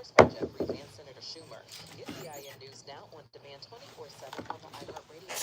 endorsed by Jeffries and Senator Schumer. Get CIN News now on demand 24/7 on the iHeartRadio app.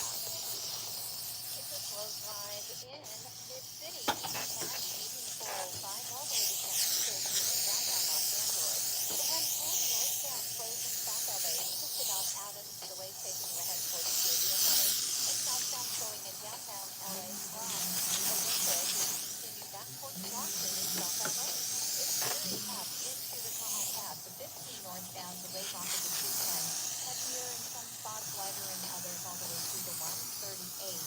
It's a slow drive in mid-city, East County, 18405, all the way to San Francisco in downtown Los Angeles. The 110 northbound closing South LA, just about Adams to the way, taking you ahead towards Caribbean Way. And southbound slowing in downtown LA from Olympus as you continue back towards Slauson in South LA. It's clearing up into the Tahoe Pass. The 15 northbound delays off of the 210. Heavier in some spots, lighter in others, all the way through the 138.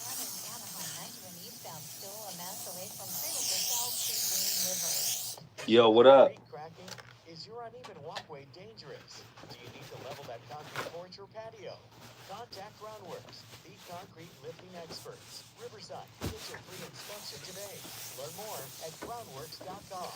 And in Anaheim, 91 eastbound, still a mess away from Cradle to South to Green River. Yo, what up? Concrete cracking? Is your uneven walkway dangerous? Do you need to level that concrete porch or patio? Contact Groundworks, the concrete lifting experts. Riverside, get your free inspection today. Learn more at groundworks.com.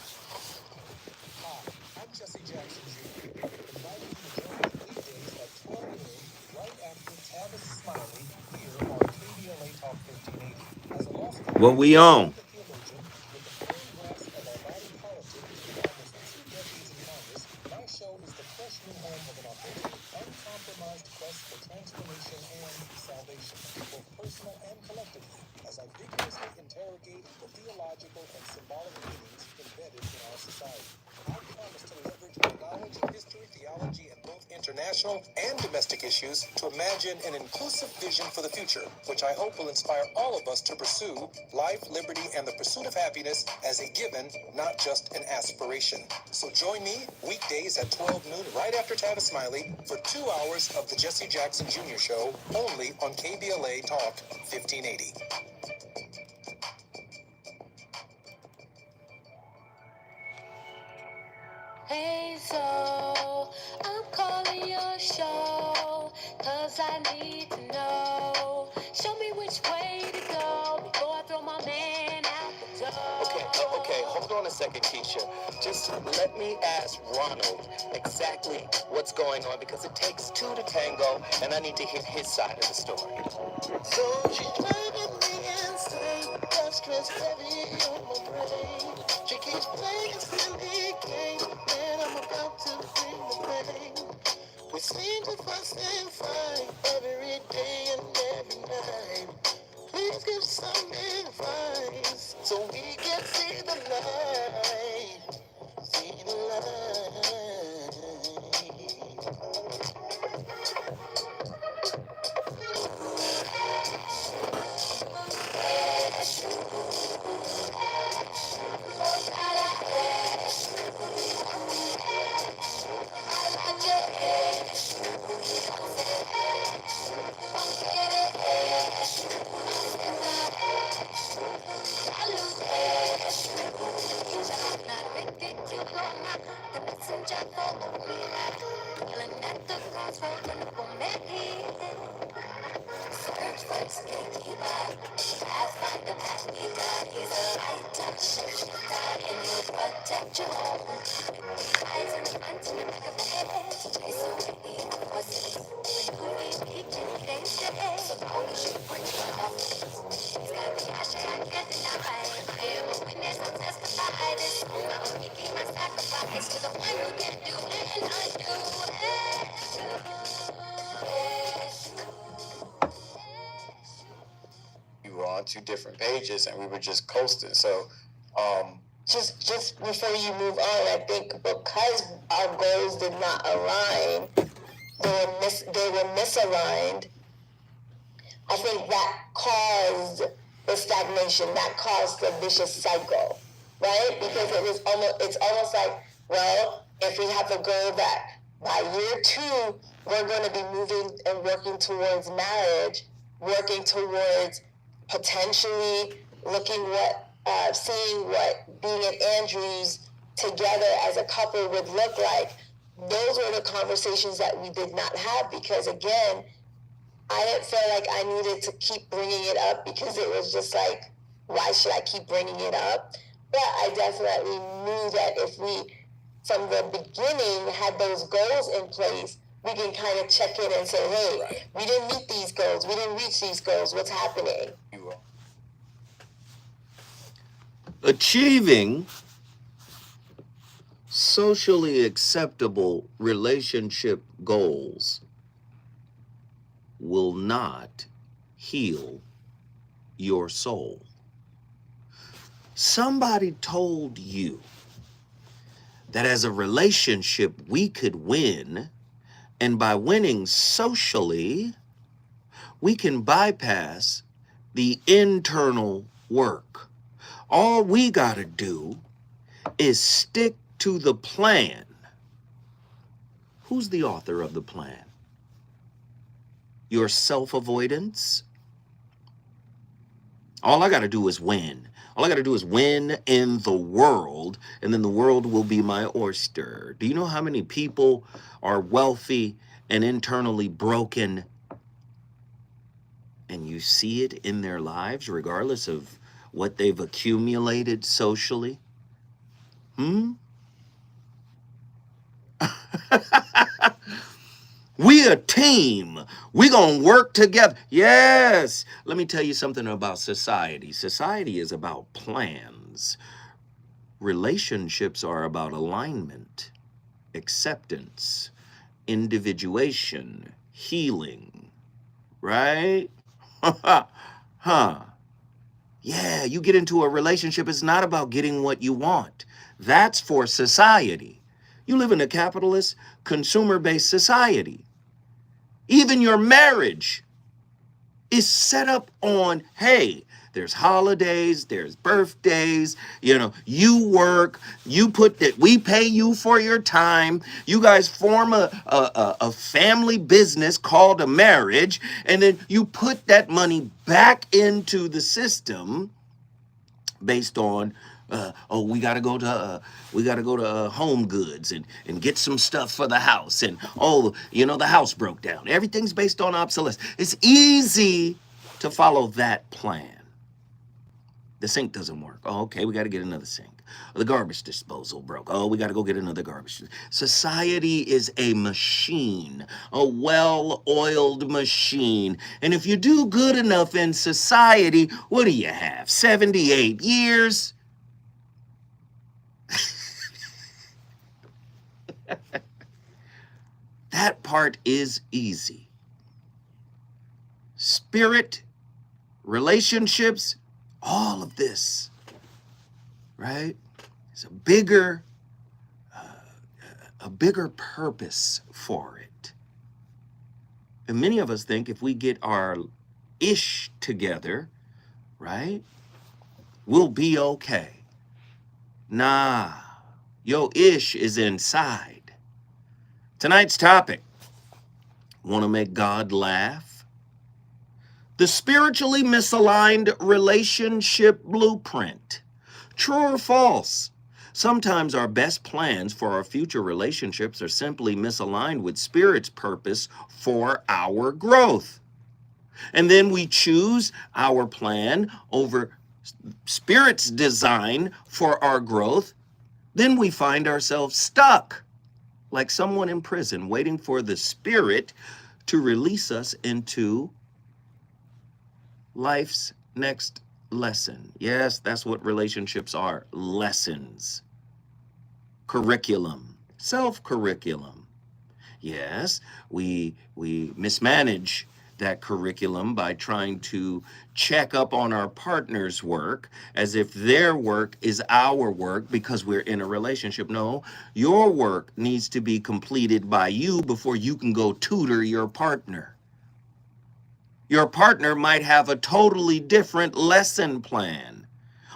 Hi, I'm Jesse Jackson Jr., inviting you to join me weekdays at 12 noon, right after Tavis Smiley, here on KBLA Talk 1580. As a law school What we on? theologian with the full grasp of our body politic for almost 2 decades in Congress, my show is the fresh new home of an authentic, uncompromised quest for transformation and salvation, both personal and collectively, as I vigorously interrogate the theological and symbolic meanings embedded in our society. I promise to leverage my knowledge of history, theology, and both international and domestic issues to imagine an inclusive vision for the future, which I hope will inspire all of us to pursue life, liberty, and the pursuit of happiness as a given, not just an aspiration. So join me weekdays at 12 noon, right after Tavis Smiley, for 2 hours of the Jesse Jackson Jr. Show, only on KBLA Talk 1580. Hey, so I'm calling your show, 'cause I need to know. Show me which way to go before I throw my man out the door. Okay, hold on a second, Keisha. Just let me ask Ronald exactly what's going on, because it takes 2 to tango, and I need to hear his side of the story. So she's driving me insane, got stress heavy on my brain. She keeps playing silly games, and I'm about to bring the pain. We seem to fuss and fight every day and every night. Please give some advice so we can see the light. See the light. We were on 2 different pages and we were just coasting. So, just before you move on, I think because our goals did not align, they were misaligned. I think that caused the stagnation, that caused the vicious cycle, right? Because it's almost like, well, if we have a goal that by year 2, we're going to be moving and working towards marriage, working towards potentially seeing what being at Andrews together as a couple would look like. Those were the conversations that we did not have, because again, I didn't feel like I needed to keep bringing it up, because it was just like, why should I keep bringing it up? But I definitely knew that if we, from the beginning, had those goals in place, we can kind of check in and say, hey, we didn't meet these goals. We didn't reach these goals. What's happening? Achieving socially acceptable relationship goals will not heal your soul. Somebody told you that as a relationship we could win, and by winning socially, we can bypass the internal work. All we got to do is stick to the plan. Who's the author of the plan? Your self-avoidance? All I got to do is win. All I got to do is win in the world, and then the world will be my oyster. Do you know how many people are wealthy and internally broken? And you see it in their lives, regardless of what they've accumulated socially. We a team. We gonna work together. Yes. Let me tell you something about society. Society is about plans. Relationships are about alignment, acceptance, individuation, healing. Right? Huh. Yeah, you get into a relationship, it's not about getting what you want. That's for society. You live in a capitalist, consumer-based society. Even your marriage is set up on, hey, there's holidays, there's birthdays, you work, we pay you for your time. You guys form a family business called a marriage, and then you put that money back into the system based on we gotta go to Home Goods and get some stuff for the house, and the house broke down. Everything's based on obsolescence. It's easy to follow that plan. The sink doesn't work. Oh, okay, we got to get another sink. The garbage disposal broke. Oh, we got to go get another garbage. Society is a machine, a well-oiled machine. And if you do good enough in society, what do you have? 78 years? That part is easy. Spirit, relationships, all of this, right? It's a bigger purpose for it. And many of us think if we get our ish together, right, we'll be okay. Nah, your ish is inside. Tonight's topic, want to make God laugh? The spiritually misaligned relationship blueprint. True or false? Sometimes our best plans for our future relationships are simply misaligned with Spirit's purpose for our growth. And then we choose our plan over Spirit's design for our growth. Then we find ourselves stuck, like someone in prison, waiting for the Spirit to release us into life's next lesson. Yes, that's what relationships are. Lessons. Curriculum. Self-curriculum. Yes, we mismanage that curriculum by trying to check up on our partner's work as if their work is our work because we're in a relationship. No, your work needs to be completed by you before you can go tutor your partner. Your partner might have a totally different lesson plan,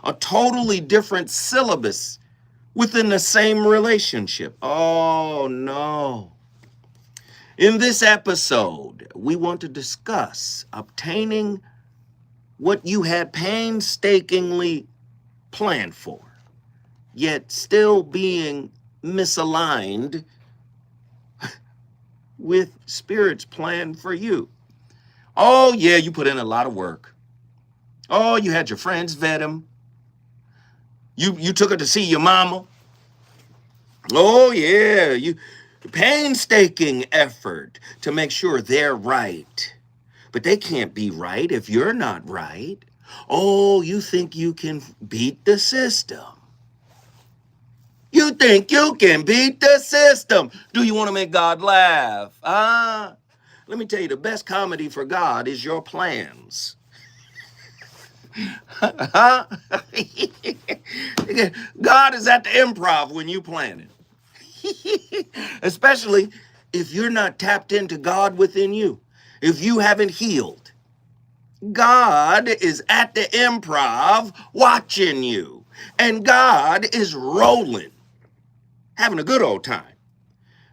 a totally different syllabus within the same relationship. Oh, no. In this episode, we want to discuss obtaining what you had painstakingly planned for, yet still being misaligned with Spirit's plan for you. Oh, yeah, you put in a lot of work. Oh, you had your friends vet him. You took her to see your mama. Oh, yeah, painstaking effort to make sure they're right. But they can't be right if you're not right. Oh, you think you can beat the system. You think you can beat the system. Do you want to make God laugh? Let me tell you, the best comedy for God is your plans. God is at the improv when you planning. Especially if you're not tapped into God within you. If you haven't healed. God is at the improv watching you. And God is rolling, having a good old time.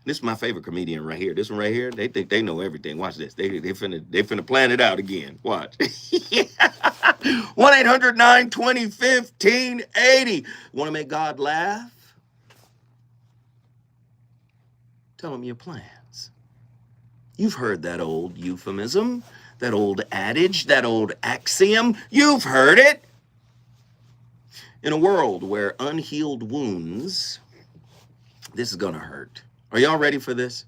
This is my favorite comedian right here. This one right here, they think they know everything. Watch this. They finna plan it out again. Watch. 1-800-920-1580. Want to make God laugh? Tell him your plans. You've heard that old euphemism, that old adage, that old axiom. You've heard it. In a world where unhealed wounds, this is gonna hurt. Are y'all ready for this?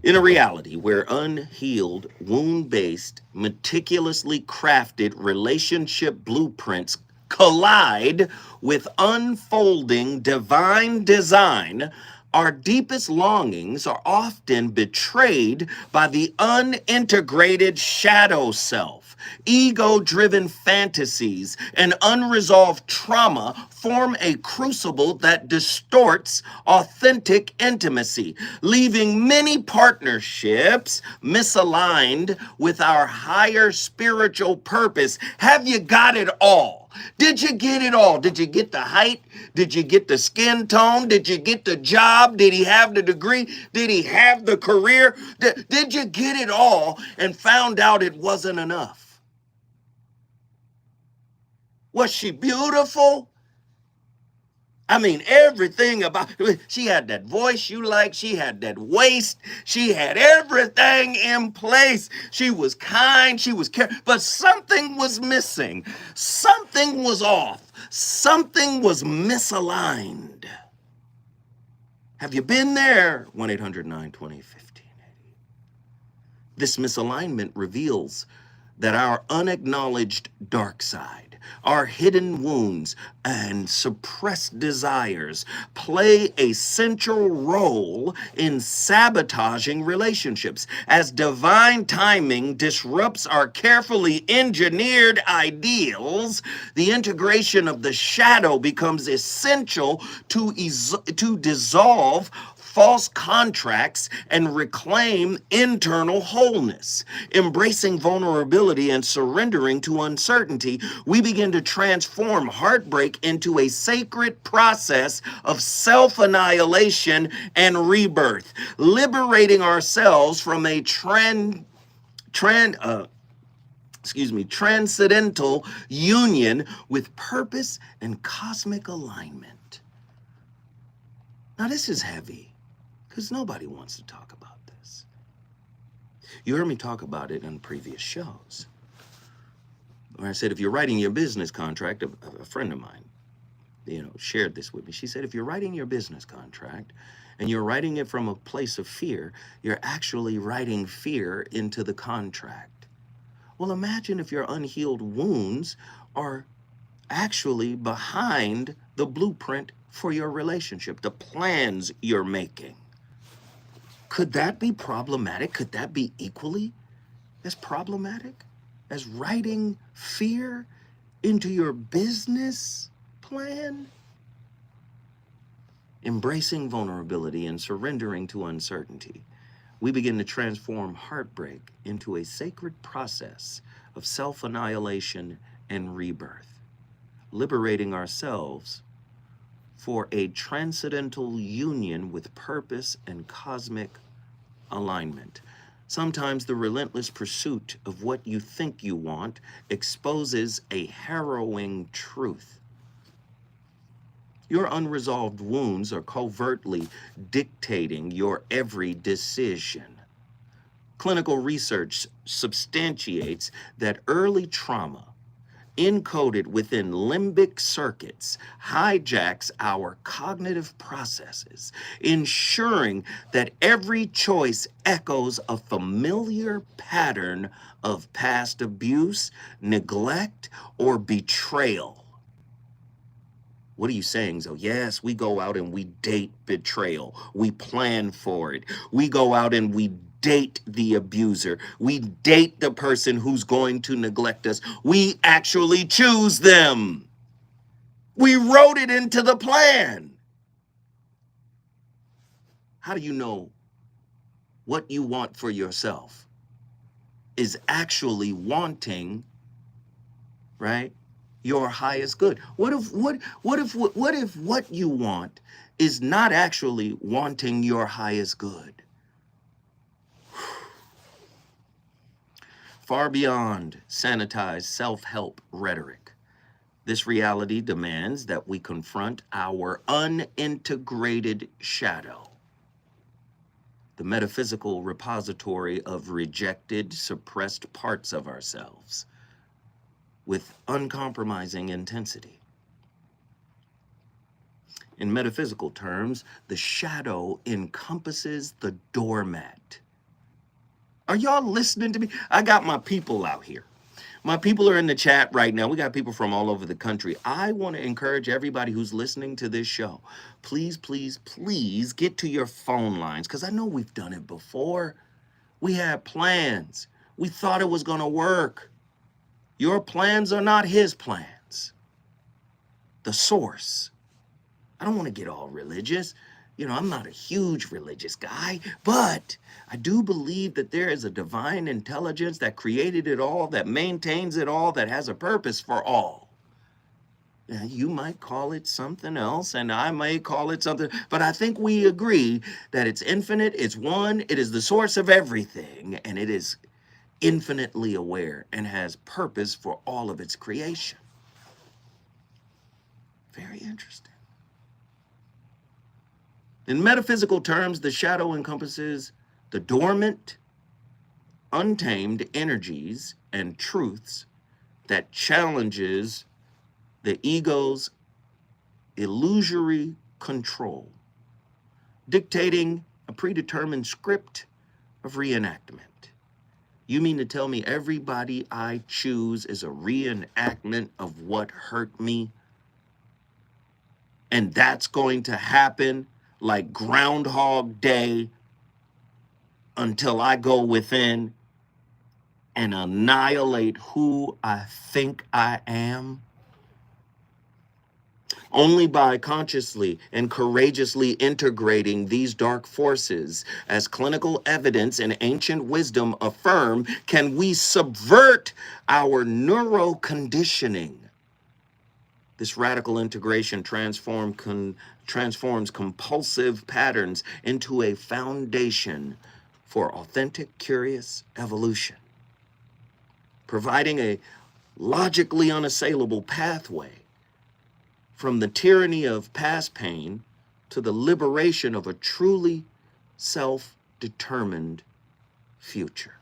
In a reality where unhealed, wound-based, meticulously crafted relationship blueprints collide with unfolding divine design, our deepest longings are often betrayed by the unintegrated shadow self. Ego-driven fantasies and unresolved trauma form a crucible that distorts authentic intimacy, leaving many partnerships misaligned with our higher spiritual purpose. Have you got it all? Did you get it all? Did you get the height? Did you get the skin tone? Did you get the job? Did he have the degree? Did he have the career? Did you get it all and found out it wasn't enough? Was she beautiful? I mean, everything about she had that voice you like. She had that waist. She had everything in place. She was kind. She was caring. But something was missing. Something was off. Something was misaligned. Have you been there? 1-800-920-1580. This misalignment reveals that our unacknowledged dark side, our hidden wounds and suppressed desires play a central role in sabotaging relationships. As divine timing disrupts our carefully engineered ideals, the integration of the shadow becomes essential to dissolve false contracts and reclaim internal wholeness. Embracing vulnerability and surrendering to uncertainty, we begin to transform heartbreak into a sacred process of self-annihilation and rebirth, liberating ourselves from a transcendental union with purpose and cosmic alignment. Now, this is heavy, because nobody wants to talk about this. You heard me talk about it in previous shows, where I said, if you're writing your business contract, a friend of mine, shared this with me. She said, if you're writing your business contract and you're writing it from a place of fear, you're actually writing fear into the contract. Well, imagine if your unhealed wounds are actually behind the blueprint for your relationship, the plans you're making. Could that be problematic? Could that be equally as problematic as writing fear into your business plan? Embracing vulnerability and surrendering to uncertainty, we begin to transform heartbreak into a sacred process of self-annihilation and rebirth, liberating ourselves for a transcendental union with purpose and cosmic alignment. Sometimes the relentless pursuit of what you think you want exposes a harrowing truth. Your unresolved wounds are covertly dictating your every decision. Clinical research substantiates that early trauma encoded within limbic circuits hijacks our cognitive processes, ensuring that every choice echoes a familiar pattern of past abuse, neglect, or betrayal. What are you saying, Zoe? Yes, we go out and we date betrayal. We plan for it. We go out and we date the abuser. We date the person who's going to neglect us. We actually choose them. We wrote it into the plan. How do you know what you want for yourself is actually wanting, right, your highest good? What if what you want is not actually wanting your highest good? Far beyond sanitized self-help rhetoric, this reality demands that we confront our unintegrated shadow, the metaphysical repository of rejected, suppressed parts of ourselves, with uncompromising intensity. In metaphysical terms, the shadow encompasses the doormat. Are y'all listening to me? I got my people out here. My people are in the chat right now. We got people from all over the country. I want to encourage everybody who's listening to this show, please, please, please get to your phone lines, because I know we've done it before. We had plans. We thought it was going to work. Your plans are not his plans. The source. I don't want to get all religious. You know, I'm not a huge religious guy, but I do believe that there is a divine intelligence that created it all, that maintains it all, that has a purpose for all. Now, you might call it something else, and I may call it something, but I think we agree that it's infinite, it's one, it is the source of everything, and it is infinitely aware and has purpose for all of its creation. Very interesting. In metaphysical terms, the shadow encompasses the dormant, untamed energies and truths that challenges the ego's illusory control, dictating a predetermined script of reenactment. You mean to tell me everybody I choose is a reenactment of what hurt me? And that's going to happen like Groundhog Day until I go within and annihilate who I think I am? Only by consciously and courageously integrating these dark forces, as clinical evidence and ancient wisdom affirm, can we subvert our neuroconditioning. This radical integration transforms compulsive patterns into a foundation for authentic, curious evolution, providing a logically unassailable pathway from the tyranny of past pain to the liberation of a truly self-determined future.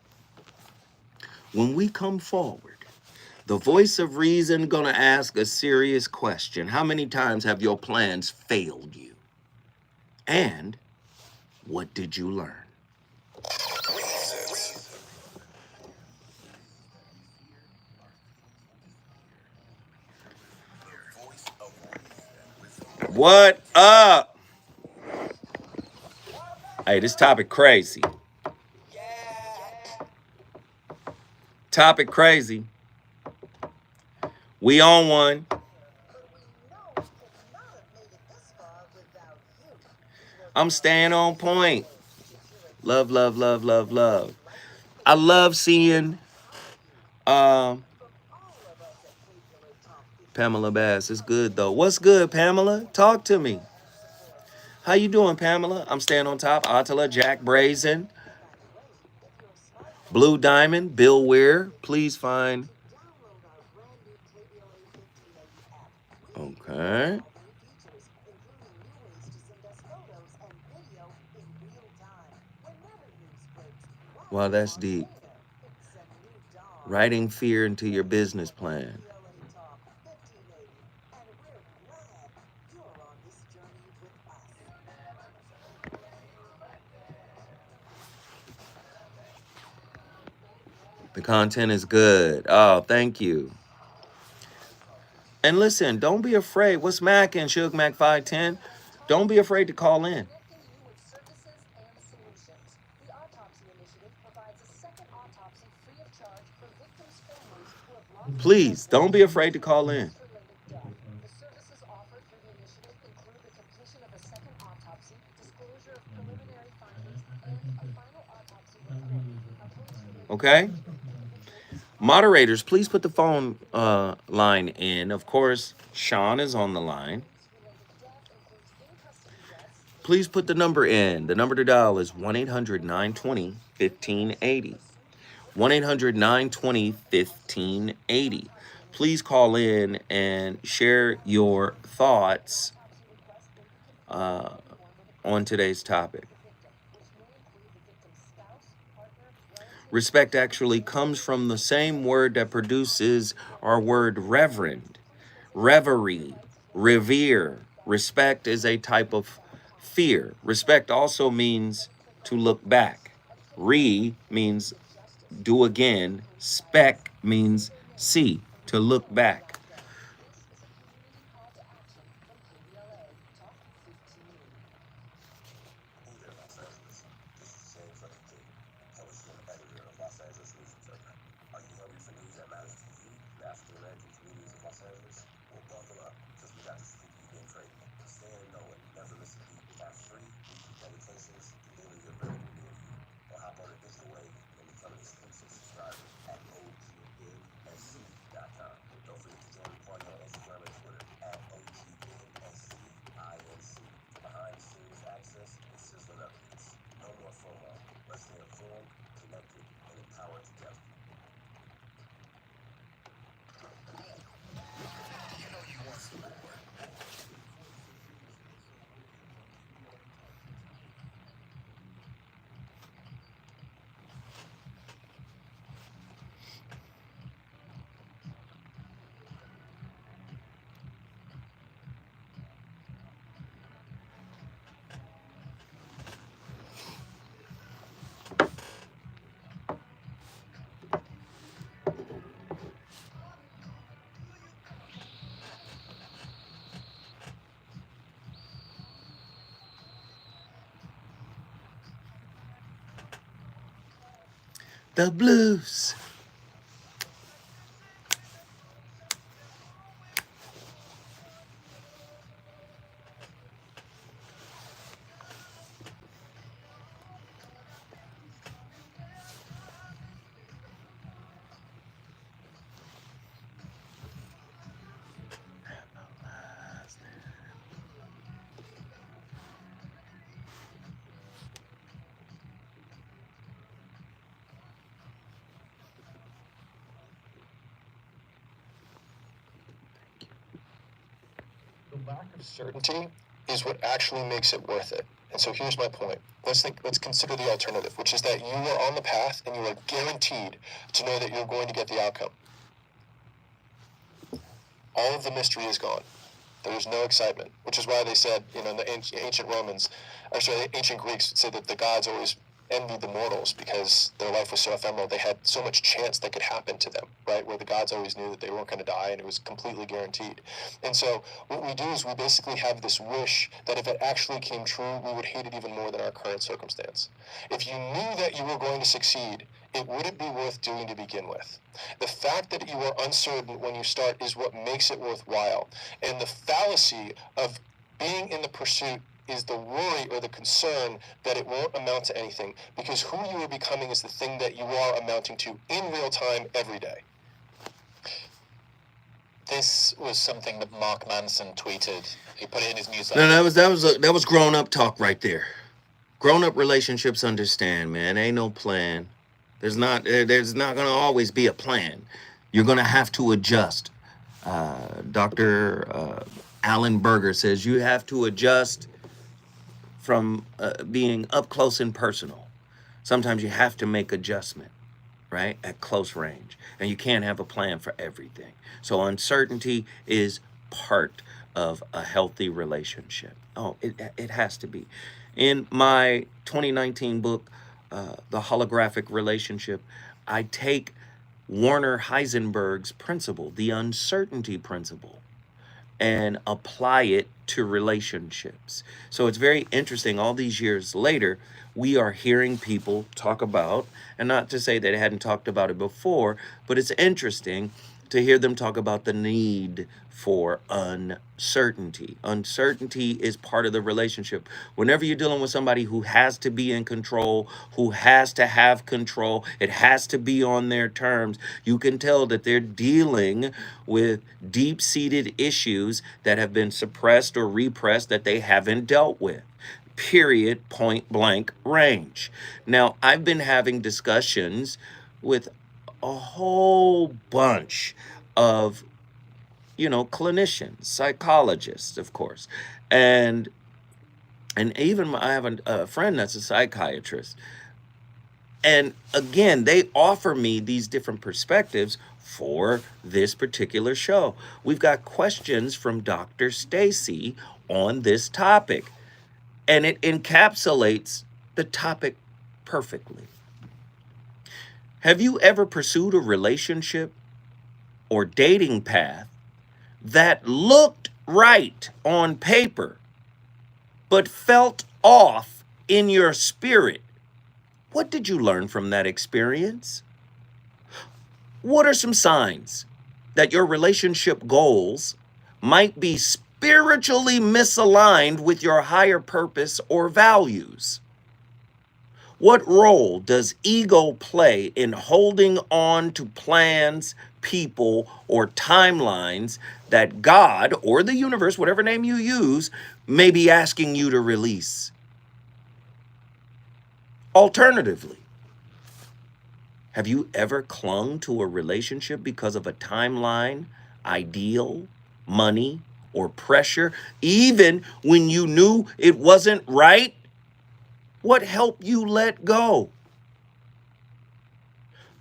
When we come forward, the voice of reason gonna ask a serious question. How many times have your plans failed you? And what did you learn? What up? Hey, this topic crazy. Topic crazy. We on one. I'm staying on point. Love, love, love, love, love. I love seeing Pamela Bass. It's good though. What's good, Pamela? Talk to me. How you doing, Pamela? I'm staying on top. Attila, Jack Brazen, Blue Diamond, Bill Weir. Please find. Okay. Wow, that's deep. Writing fear into your business plan. The content is good. Oh, thank you. And listen, don't be afraid. What's Mackin, Suge Mac 510? Don't be afraid to call in. Connecting you with services and solutions. The Autopsy Initiative provides a second autopsy free of charge for victims' families who have lost Please, don't be afraid to call in. related death. The services offered through the initiative include the completion of a second autopsy, disclosure of preliminary findings, and a final autopsy report. Okay? Moderators, please put the phone line in. Of course, Sean is on the line. Please put the number in. The number to dial is 1-800-920-1580. 1-800-920-1580. Please call in and share your thoughts on today's topic. Respect actually comes from the same word that produces our word reverend, reverie, revere. Respect is a type of fear. Respect also means to look back. Re means do again. Spec means see, to look back. The blues. The lack of certainty is what actually makes it worth it. And so here's my point. Let's consider the alternative, which is that you are on the path and you are guaranteed to know that you're going to get the outcome. All of the mystery is gone. There is no excitement, which is why they said, the ancient Romans, the ancient Greeks would say that the gods always envied the mortals because their life was so ephemeral. They had so much chance that could happen to them, right? Where the gods always knew that they weren't going to die and it was completely guaranteed. And so what we do is we basically have this wish that if it actually came true, we would hate it even more than our current circumstance. If you knew that you were going to succeed, it wouldn't be worth doing to begin with. The fact that you are uncertain when you start is what makes it worthwhile. And the fallacy of being in the pursuit is the worry or the concern that it won't amount to anything, because who you are becoming is the thing that you are amounting to in real time every day. This was something that Mark Manson tweeted. He put it in his newsletter. No, that was grown up talk right there. Grown up relationships understand, man. Ain't no plan. There's not gonna always be a plan. You're gonna have to adjust. Dr. Alan Berger says you have to adjust from being up close and personal. Sometimes you have to make adjustment, right, at close range. And you can't have a plan for everything. So uncertainty is part of a healthy relationship. Oh, it has to be. In my 2019 book, The Holographic Relationship, I take Werner Heisenberg's principle, the uncertainty principle, and apply it to relationships. So it's very interesting. All these years later, we are hearing people talk about, and not to say they hadn't talked about it before, but it's interesting to hear them talk about the need for uncertainty. Uncertainty is part of the relationship. Whenever you're dealing with somebody who has to be in control, who has to have control, it has to be on their terms, you can tell that they're dealing with deep seated issues that have been suppressed or repressed that they haven't dealt with. Period, point blank range. Now, I've been having discussions with a whole bunch of, clinicians, psychologists, of course, and even I have a friend that's a psychiatrist. And again, they offer me these different perspectives for this particular show. We've got questions from Dr. Stacy on this topic, and it encapsulates the topic perfectly. Have you ever pursued a relationship or dating path that looked right on paper, but felt off in your spirit? What did you learn from that experience? What are some signs that your relationship goals might be spiritually misaligned with your higher purpose or values? What role does ego play in holding on to plans, people, or timelines that God or the universe, whatever name you use, may be asking you to release? Alternatively, have you ever clung to a relationship because of a timeline, ideal, money, or pressure, even when you knew it wasn't right? What helped you let go?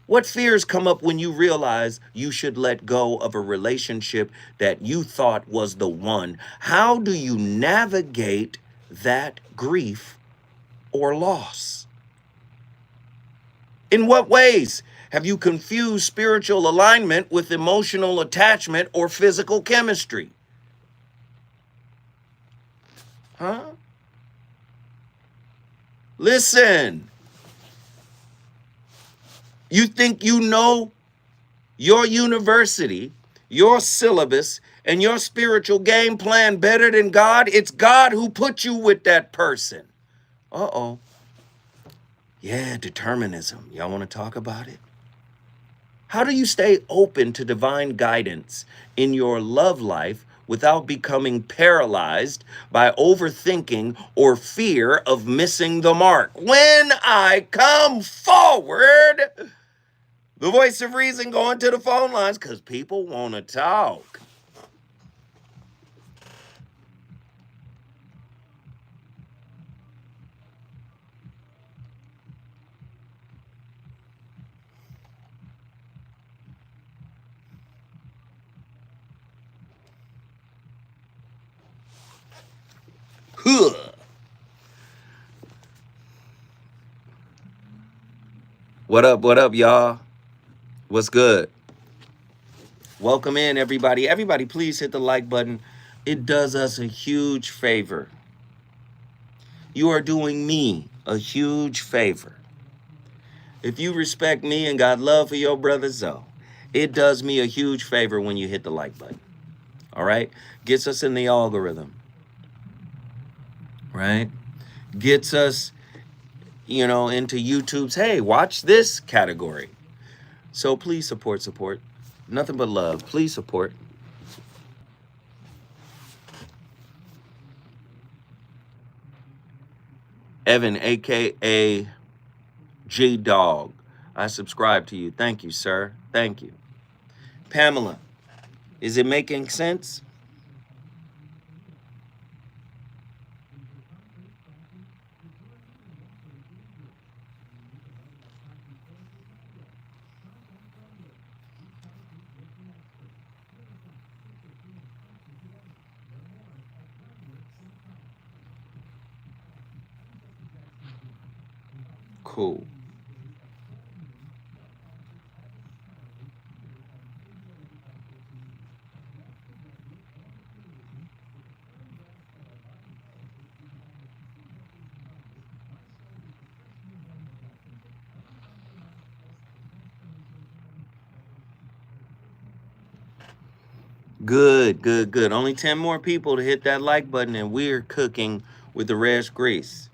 What fears come up when you realize you should let go of a relationship that you thought was the one? How do you navigate that grief or loss? In what ways have you confused spiritual alignment with emotional attachment or physical chemistry? Huh? Listen. You think you know your university, your syllabus, and your spiritual game plan better than God? It's God who put you with that person. Uh-oh. Yeah, determinism. Y'all want to talk about it? How do you stay open to divine guidance in your love life without becoming paralyzed by overthinking or fear of missing the mark? When I come forward, the voice of reason going to the phone lines because people want to talk. Huh. What up, y'all? What's good? Welcome in, everybody. Everybody, please hit the like button. It does us a huge favor. You are doing me a huge favor. If you respect me and got love for your brother Zoe, it does me a huge favor when you hit the like button. All right? Gets us in the algorithm. Right? Gets us, into YouTube's, hey, watch this category. So please support. Nothing but love. Please support. Evan, a.k.a. G-Dog. I subscribe to you. Thank you, sir. Thank you. Pamela, is it making sense? Cool. Good, good, good. Only 10 more people to hit that like button, and we're cooking with the rare grease.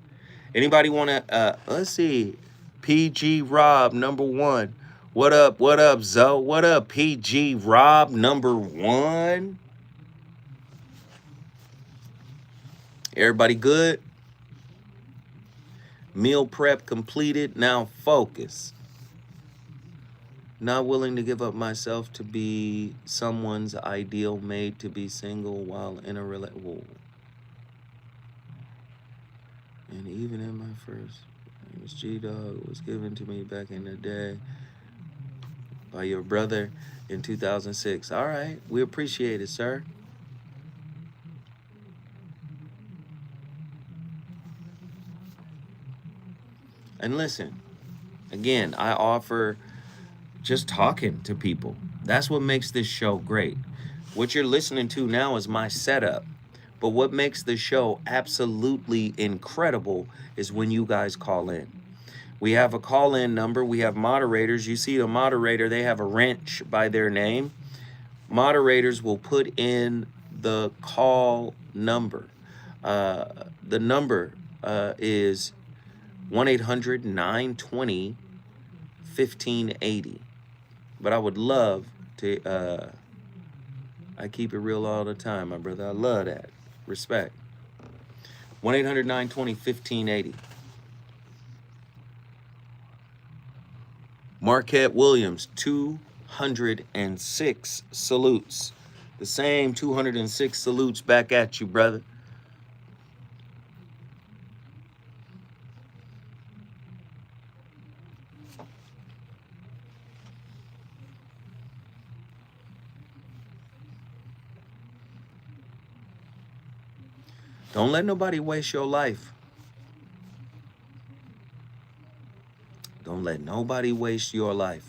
Anybody want to, let's see, PG Rob, #1. What up, Zoe? What up, PG Rob, #1? Everybody good? Meal prep completed, now focus. Not willing to give up myself to be someone's ideal mate, to be single while in a relationship. And even in my first, it was G-Dog, was given to me back in the day by your brother in 2006. All right, we appreciate it, sir. And listen, again, I offer just talking to people. That's what makes this show great. What you're listening to now is my setup. But what makes the show absolutely incredible is when you guys call in. We have a call-in number. We have moderators. You see a moderator, they have a wrench by their name. Moderators will put in the call number. The number is 1-800-920-1580. But I would love to, I keep it real all the time, my brother. I love that. Respect. 1-800-920-1580. Marquette Williams, 206 salutes. The same 206 salutes back at you, brother. Don't let nobody waste your life. Don't let nobody waste your life.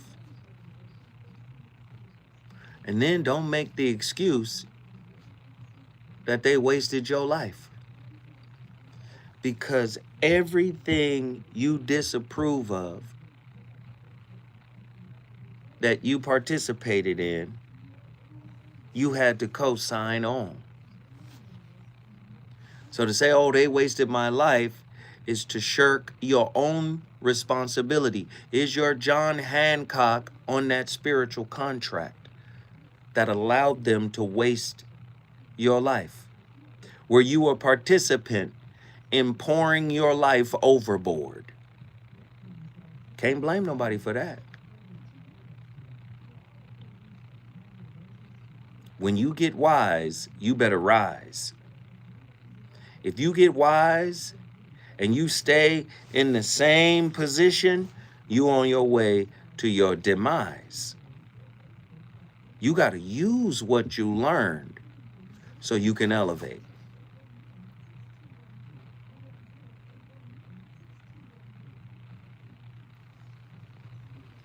And then don't make the excuse that they wasted your life. Because everything you disapprove of that you participated in, you had to co-sign on. So to say, oh, they wasted my life, is to shirk your own responsibility. Is your John Hancock on that spiritual contract that allowed them to waste your life? Were you a participant in pouring your life overboard? Can't blame nobody for that. When you get wise, you better rise. If you get wise and you stay in the same position, you on your way to your demise. You got to use what you learned so you can elevate.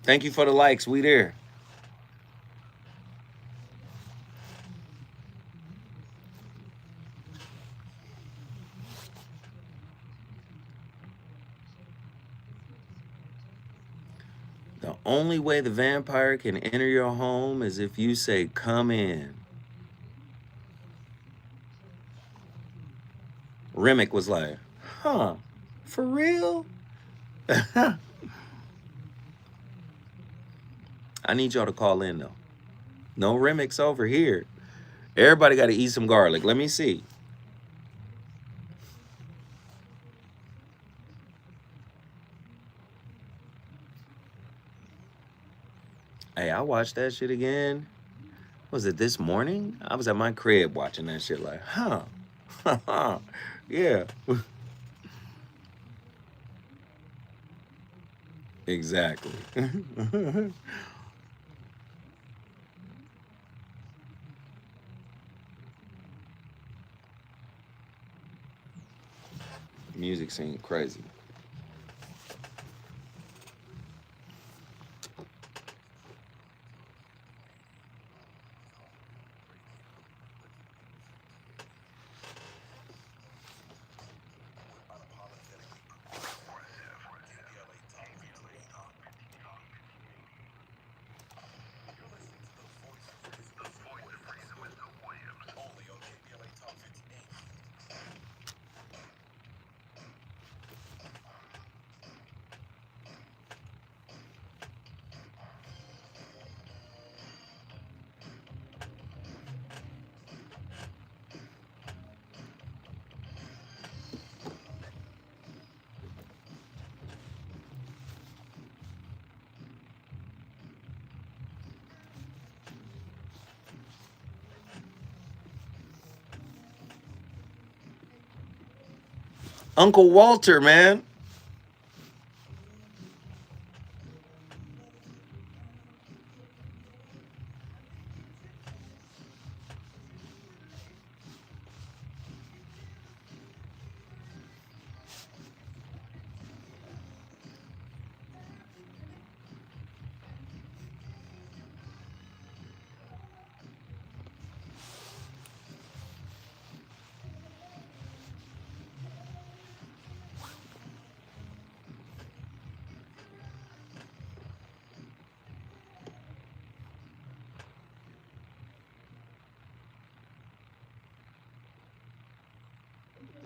Thank you for the likes. We there. The only way the vampire can enter your home is if you say, come in. Remick was like, huh, for real? I need y'all to call in, though. No Remick's over here. Everybody got to eat some garlic. Let me see. Hey, I watched that shit again. Was it this morning? I was at my crib watching that shit like, huh. Yeah. Exactly. Music seemed crazy. Uncle Walter, man.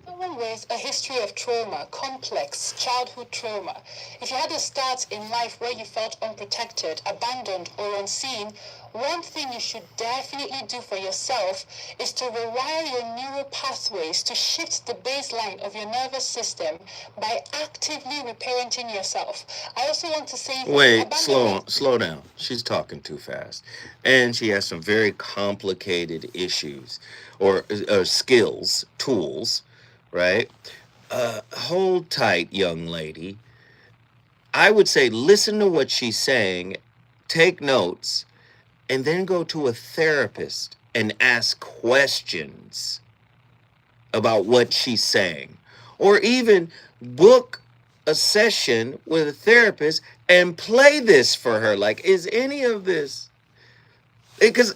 Someone with a history of trauma, complex childhood trauma, if you had a start in life where you felt unprotected, abandoned, or unseen, one thing you should definitely do for yourself is to rewire your neural pathways to shift the baseline of your nervous system by actively reparenting yourself. I also want to say Wait, slow down. She's talking too fast. And she has some very complicated issues or skills, tools, right? Hold tight, young lady. I would say listen to what she's saying, take notes, and then go to a therapist and ask questions about what she's saying. Or even book a session with a therapist and play this for her. Like, is any of this? Because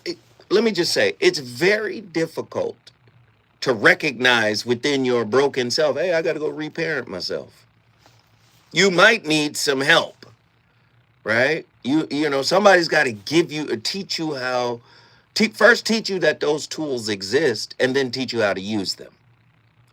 let me just say, it's very difficult to recognize within your broken self, hey, I got to go reparent myself. You might need some help, right? You know, somebody's got to teach you how, first teach you that those tools exist and then teach you how to use them,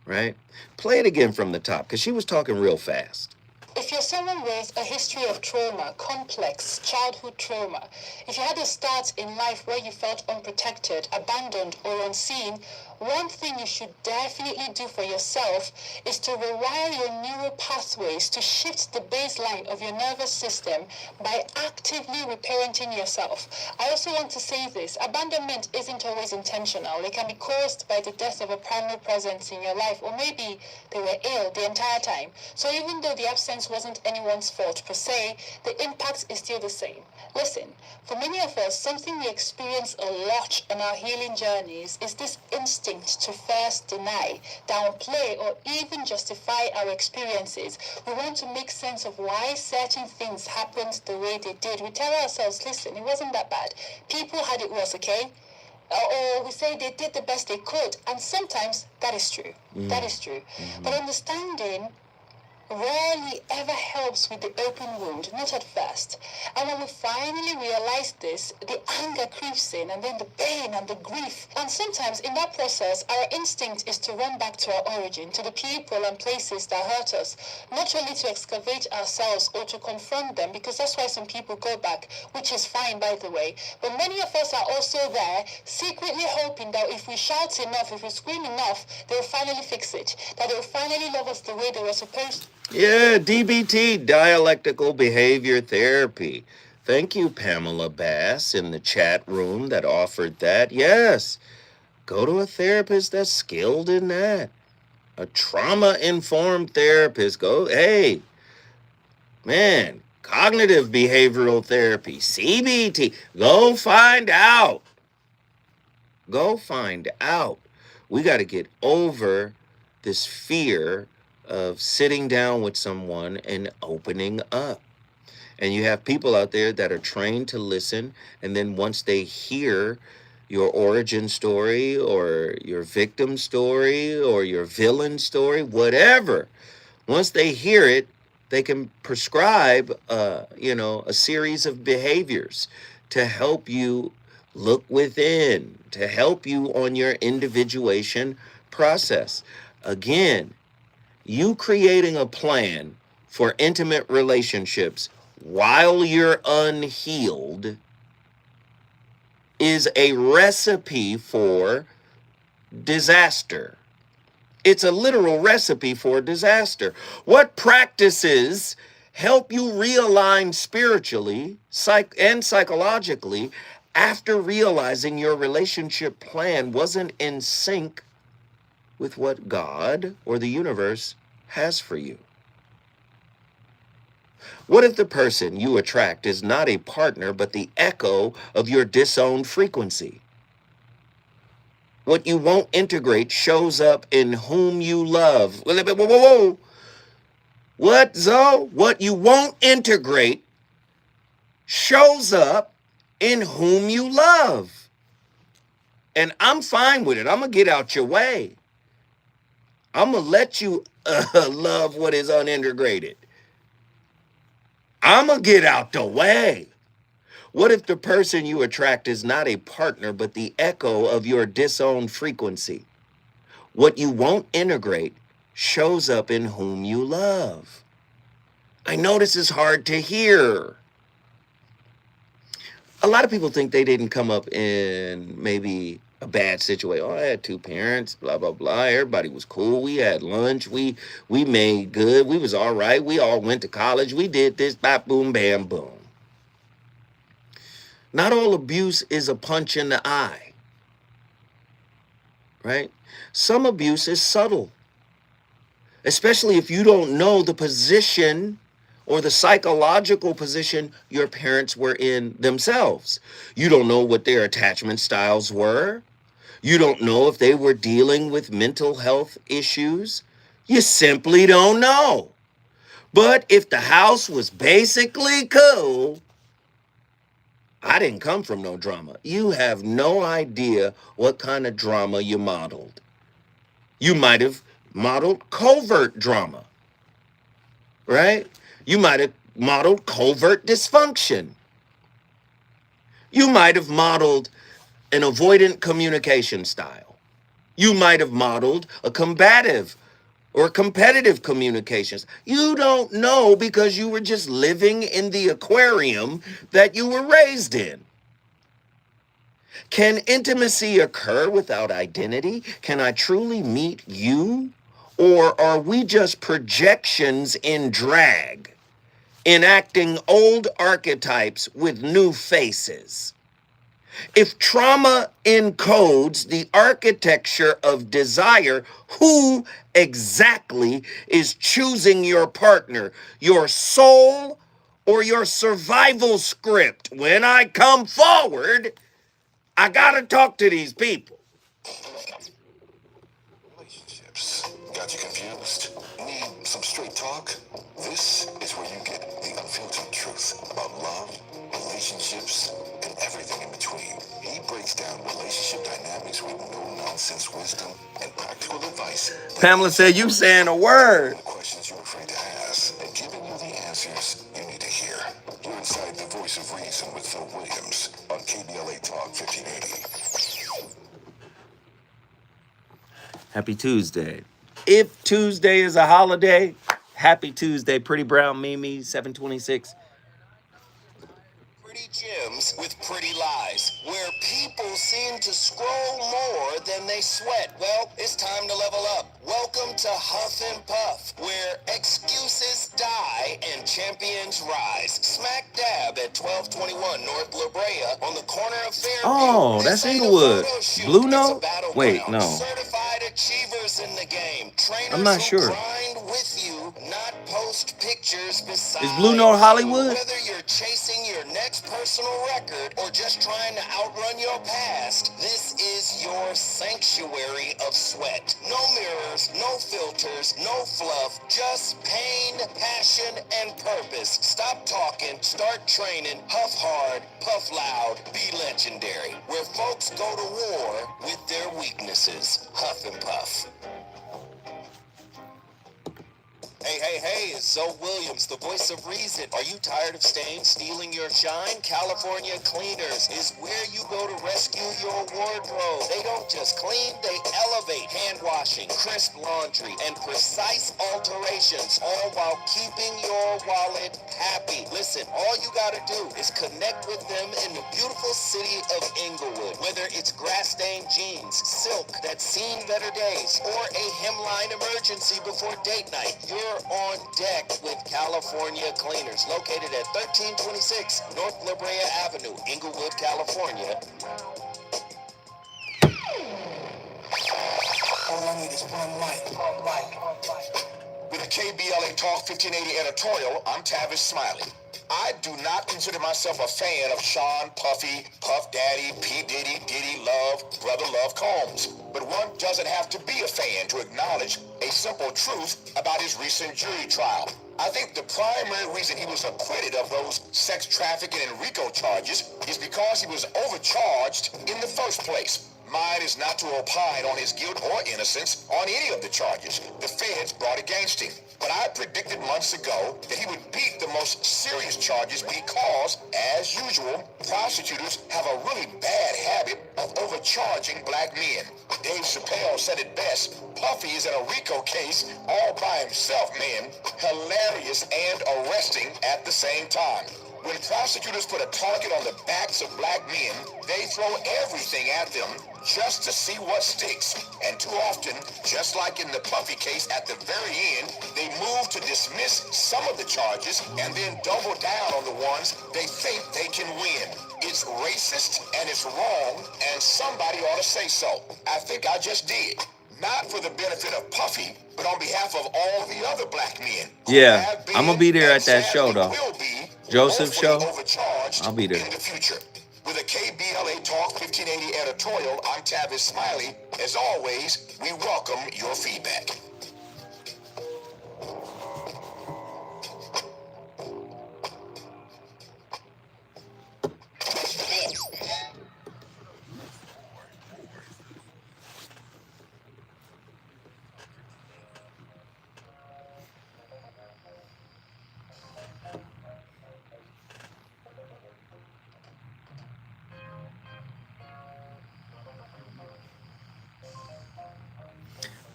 right? Play it again from the top because she was talking real fast. If you're someone with a history of trauma, complex childhood trauma, if you had a start in life where you felt unprotected, abandoned, or unseen, one thing you should definitely do for yourself is to rewire your neural pathways to shift the baseline of your nervous system by actively reparenting yourself. I also want to say this, abandonment isn't always intentional. It can be caused by the death of a primary presence in your life, or maybe they were ill the entire time. So even though the absence wasn't anyone's fault per se, the impact is still the same. Listen, for many of us, something we experience a lot on our healing journeys is this instinct to first deny, downplay, or even justify our experiences. We want to make sense of why certain things happened the way they did. We tell ourselves, listen, it wasn't that bad. People had it worse, okay? Or we say they did the best they could. And sometimes that is true. That is true. But understanding rarely ever helps with the open wound, not at first. And when we finally realize this, the anger creeps in, and then the pain and the grief. And sometimes in that process, our instinct is to run back to our origin, to the people and places that hurt us, not only to excavate ourselves or to confront them, because that's why some people go back, which is fine, by the way. But many of us are also there, secretly hoping that if we shout enough, if we scream enough, they'll finally fix it, that they'll finally love us the way they were supposed to. Yeah, DBT, dialectical behavior therapy. Thank you, Pamela Bass, in the chat room that offered that. Yes, go to a therapist that's skilled in that. A trauma-informed therapist. Go, hey, man, cognitive behavioral therapy, CBT. Go find out. Go find out. We got to get over this fear of sitting down with someone and opening up. And you have people out there that are trained to listen, and then once they hear your origin story or your victim story or your villain story, whatever, once they hear it, they can prescribe a series of behaviors to help you look within, to help you on your individuation process. Again, you creating a plan for intimate relationships while you're unhealed is a recipe for disaster. It's a literal recipe for disaster. What practices help you realign spiritually and psychologically after realizing your relationship plan wasn't in sync with what God or the universe has for you? What if the person you attract is not a partner, but the echo of your disowned frequency? What you won't integrate shows up in whom you love. Whoa, whoa, whoa, whoa. What, Zoe? What you won't integrate shows up in whom you love. And I'm fine with it. I'm going to get out your way. I'm going to let you love what is unintegrated. I'm going to get out the way. What if the person you attract is not a partner, but the echo of your disowned frequency? What you won't integrate shows up in whom you love. I know this is hard to hear. A lot of people think they didn't come up in maybe a bad situation. Oh, I had two parents, blah, blah, blah. Everybody was cool. We had lunch. We made good. We was all right. We all went to college. We did this, bop, boom, bam, boom. Not all abuse is a punch in the eye, right? Some abuse is subtle, especially if you don't know the position or the psychological position your parents were in themselves. You don't know what their attachment styles were. You don't know if they were dealing with mental health issues. You simply don't know. But if the house was basically cool, I didn't come from no drama. You have no idea what kind of drama you modeled. You might have modeled covert drama, right? You might have modeled covert dysfunction. You might have modeled an avoidant communication style. You might have modeled a combative or competitive communications. You don't know because you were just living in the aquarium that you were raised in. Can intimacy occur without identity? Can I truly meet you? Or are we just projections in drag, enacting old archetypes with new faces? If trauma encodes the architecture of desire, who exactly is choosing your partner? Your soul or your survival script? When I come forward, I gotta talk to these people. Relationships. Got you confused? Need some straight talk? This is where you get the unfiltered truth about love, relationships, and everything in between. He breaks down relationship dynamics with no-nonsense wisdom and practical advice. Pamela said, you saying a word. The questions you're afraid to ask and giving you the answers you need to hear. You're inside the Voice of Reason with Phil Williams on KBLA Talk 1580. Happy Tuesday. If Tuesday is a holiday, happy Tuesday. Pretty Brown Mimi, 726. Pretty gems with pretty lies, where people seem to scroll more than they sweat. Well, it's time to level up. Welcome to Huff and Puff, where excuses die and champions rise. Smack dab at 1221 North La Brea on the corner of Fairview. Oh, This that's ain't a Inglewood. photo shoot, Blue it's a Note? battleground. Wait, no. Certified achievers in the game. Trainers I'm not who sure. grind with you, not post pictures beside Is Blue Note Hollywood? Whether you're chasing your next personal record or just trying to outrun your past, this is your sanctuary of sweat. No mirrors, no filters, no fluff, just pain, passion, and purpose. Stop talking, start training, huff hard, puff loud, be legendary. Where folks go to war with their weaknesses. Huff and Puff. Hey, it's Zoe Williams, the voice of reason. Are you tired of staying, stealing your shine? California Cleaners is where you go to rescue your wardrobe. They don't just clean, they elevate. Hand washing, crisp laundry, and precise alterations, all while keeping your wallet happy. Listen, all you gotta do is connect with them in the beautiful city of Inglewood. Whether it's grass-stained jeans, silk that's seen better days, or a hemline emergency before date night, you're on deck with California Cleaners, located at 1326 North La Brea Avenue, Inglewood, California. All I need is one light. With a KBLA Talk 1580 editorial, I'm Tavis Smiley. I do not consider myself a fan of Sean Puffy, Puff Daddy, P. Diddy, Diddy Love, Brother Love Combs. But one doesn't have to be a fan to acknowledge a simple truth about his recent jury trial. I think the primary reason he was acquitted of those sex trafficking and RICO charges is because he was overcharged in the first place. Mine is not to opine on his guilt or innocence on any of the charges the feds brought against him. But I predicted months ago that he would beat the most serious charges because, as usual, prosecutors have a really bad habit of overcharging black men. Dave Chappelle said it best. Puffy is in a RICO case all by himself, man. Hilarious and arresting at the same time. When prosecutors put a target on the backs of black men, they throw everything at them just to see what sticks. And too often, just like in the Puffy case at the very end, they move to dismiss some of the charges and then double down on the ones they think they can win. It's racist and it's wrong, and somebody ought to say so. I think I just did. Not for the benefit of Puffy, but on behalf of all the other black men. Yeah, I'm gonna be there at that show though. Will be Joseph show. Overcharged I'll be there. in the future. With a KBLA Talk 1580 editorial, I'm Tavis Smiley. As always, we welcome your feedback.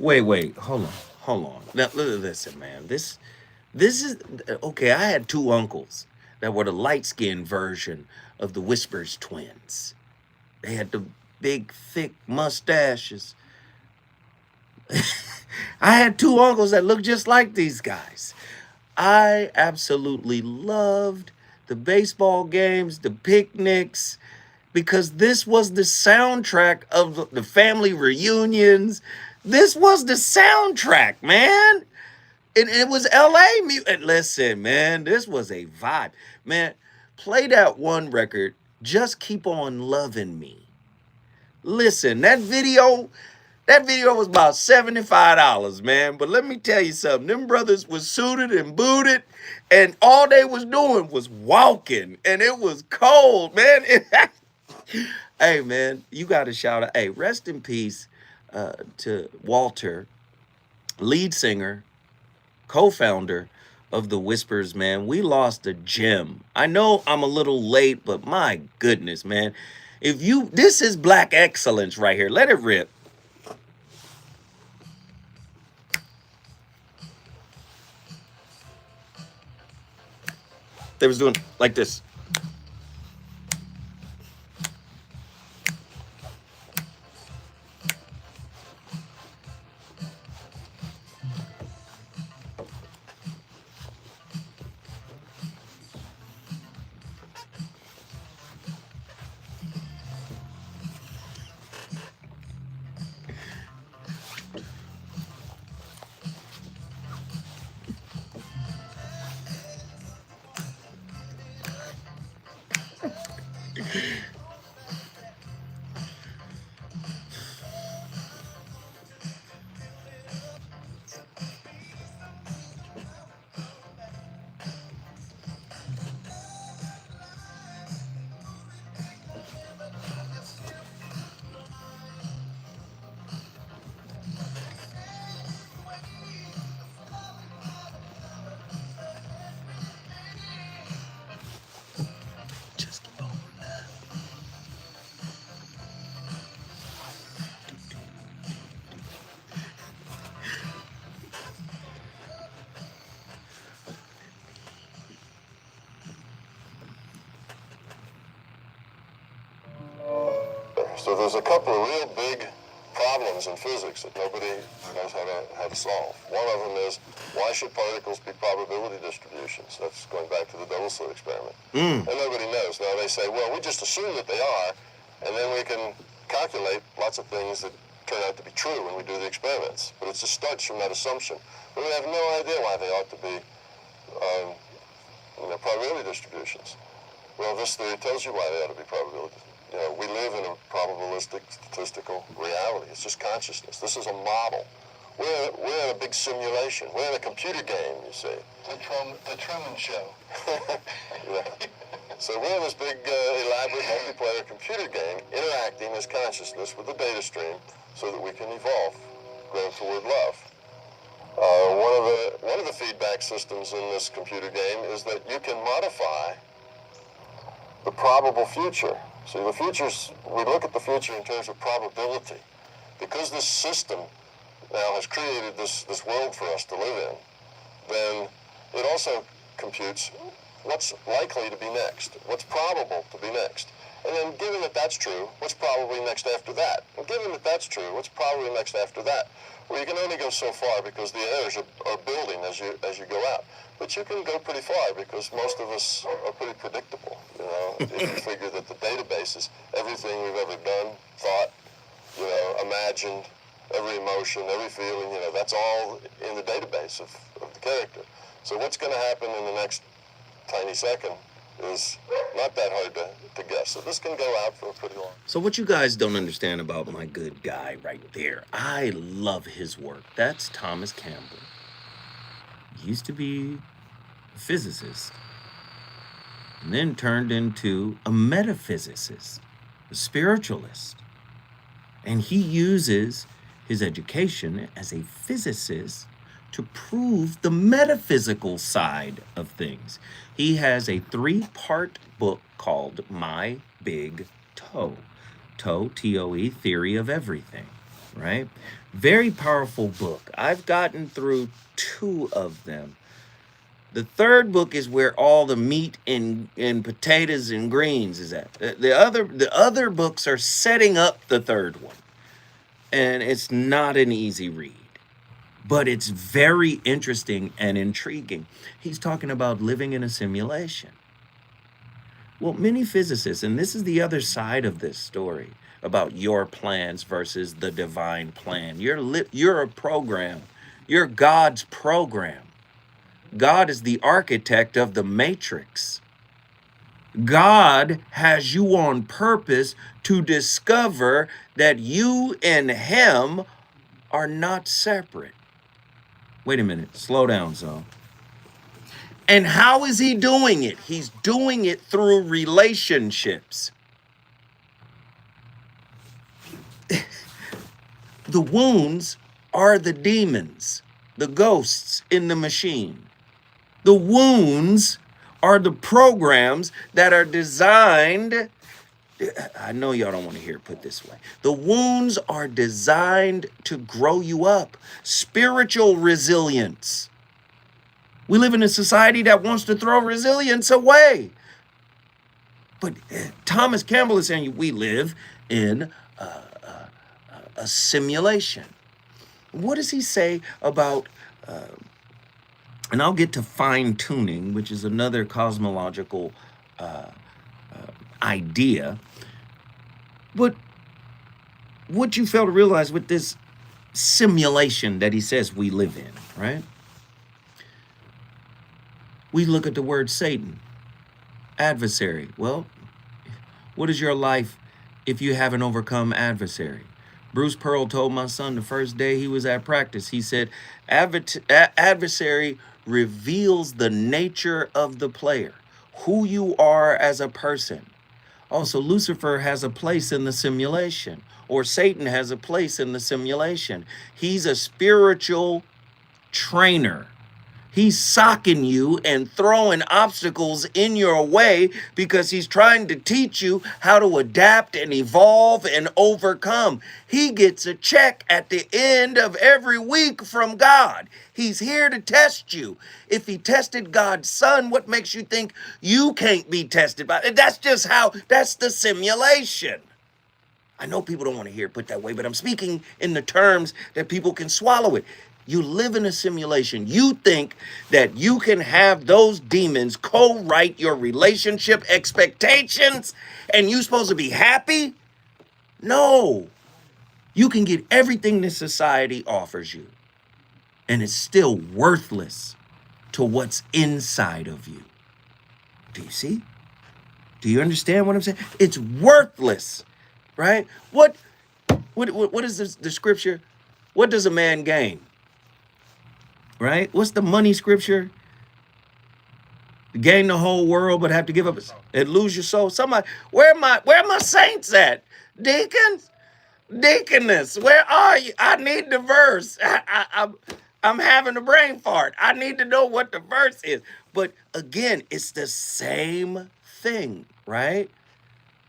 Wait, hold on. Now, listen, man. This is okay. I had two uncles that were the light-skinned version of the Whispers twins. They had the big, thick mustaches. I had two uncles that looked just like these guys. I absolutely loved the baseball games, the picnics, because this was the soundtrack of the family reunions. This was the soundtrack, man. And it was LA music. Listen, man, this was a vibe. Man, play that one record, Just Keep On Loving Me. Listen, that video was about $75, man. But let me tell you something. Them brothers was suited and booted, and all they was doing was walking. And it was cold, man. Hey, man, you got to shout out. Hey, rest in peace to Walter, lead singer, co-founder of the Whispers, man. We lost a gem. I know I'm a little late, but my goodness, man. This is black excellence right here. Let it rip. They was doing like this. So there's a couple of real big problems in physics that nobody knows how to solve. One of them is, why should particles be probability distributions? That's going back to the double slit experiment. And nobody knows. Now they say, well, we just assume that they are, and then we can calculate lots of things that turn out to be true when we do the experiments. But it just starts from that assumption. But we have no idea why they ought to be probability distributions. Well, this theory tells you why they ought to be probability. We live in a probabilistic statistical reality. It's just consciousness. This is a model. We're in a big simulation. We're in a computer game, you see. The Truman Show. Yeah. So we're in this big, elaborate multiplayer computer game, interacting as consciousness with the data stream so that we can evolve, grow toward love. One of the feedback systems in this computer game is that you can modify the probable future. See, the future's, we look at the future in terms of probability. Because this system now has created this world for us to live in, then it also computes what's likely to be next, what's probable to be next. And then given that that's true, what's probably next after that? And given that that's true, what's probably next after that? Well, you can only go so far because the errors are building as you go out. But you can go pretty far because most of us are pretty predictable. If you figure that the database is everything we've ever done, thought, imagined, every emotion, every feeling, that's all in the database of the character. So what's going to happen in the next tiny second is not that hard to guess. So this can go out for a pretty long. So what you guys don't understand about my good guy right there, I love his work. That's Thomas Campbell. He used to be a physicist and then turned into a metaphysicist, a spiritualist. And he uses his education as a physicist to prove the metaphysical side of things. He has a 3-part book called My Big Toe. Toe, T-O-E, Theory of Everything, right? Very powerful book. I've gotten through 2 of them. The 3rd book is where all the meat and potatoes and greens is at. The other books are setting up the 3rd one. And it's not an easy read. But it's very interesting and intriguing. He's talking about living in a simulation. Well, many physicists, and this is the other side of this story, about your plans versus the divine plan. You're a program. You're God's program. God is the architect of the matrix. God has you on purpose to discover that you and him are not separate. Wait a minute, slow down, Zo. And how is he doing it? He's doing it through relationships. The wounds are the demons, the ghosts in the machine. The wounds are the programs that are designed. I know y'all don't want to hear it put this way. The wounds are designed to grow you up. Spiritual resilience. We live in a society that wants to throw resilience away. But Thomas Campbell is saying we live in a simulation. What does he say about, and I'll get to fine-tuning, which is another cosmological idea. But what you fail to realize with this simulation that he says we live in, right? We look at the word Satan, adversary. Well, what is your life if you haven't overcome adversary? Bruce Pearl told my son the first day he was at practice, he said, adversary reveals the nature of the player, who you are as a person. Also, Lucifer has a place in the simulation, or Satan has a place in the simulation. He's a spiritual trainer. He's socking you and throwing obstacles in your way because he's trying to teach you how to adapt and evolve and overcome. He gets a check at the end of every week from God. He's here to test you. If he tested God's son, what makes you think you can't be tested by it? That's the simulation. I know people don't want to hear it put that way, but I'm speaking in the terms that people can swallow it. You live in a simulation. You think that you can have those demons co-write your relationship expectations and you're supposed to be happy? No. You can get everything this society offers you. and it's still worthless to what's inside of you. Do you see? Do you understand what I'm saying? It's worthless, right? What is the scripture? What does a man gain? Right? What's the money scripture? Gain the whole world, but have to give up and lose your soul. Somebody, where are my saints at? Deacons, deaconess, where are you? I need the verse. I'm having a brain fart. I need to know what the verse is. But again, it's the same thing, right?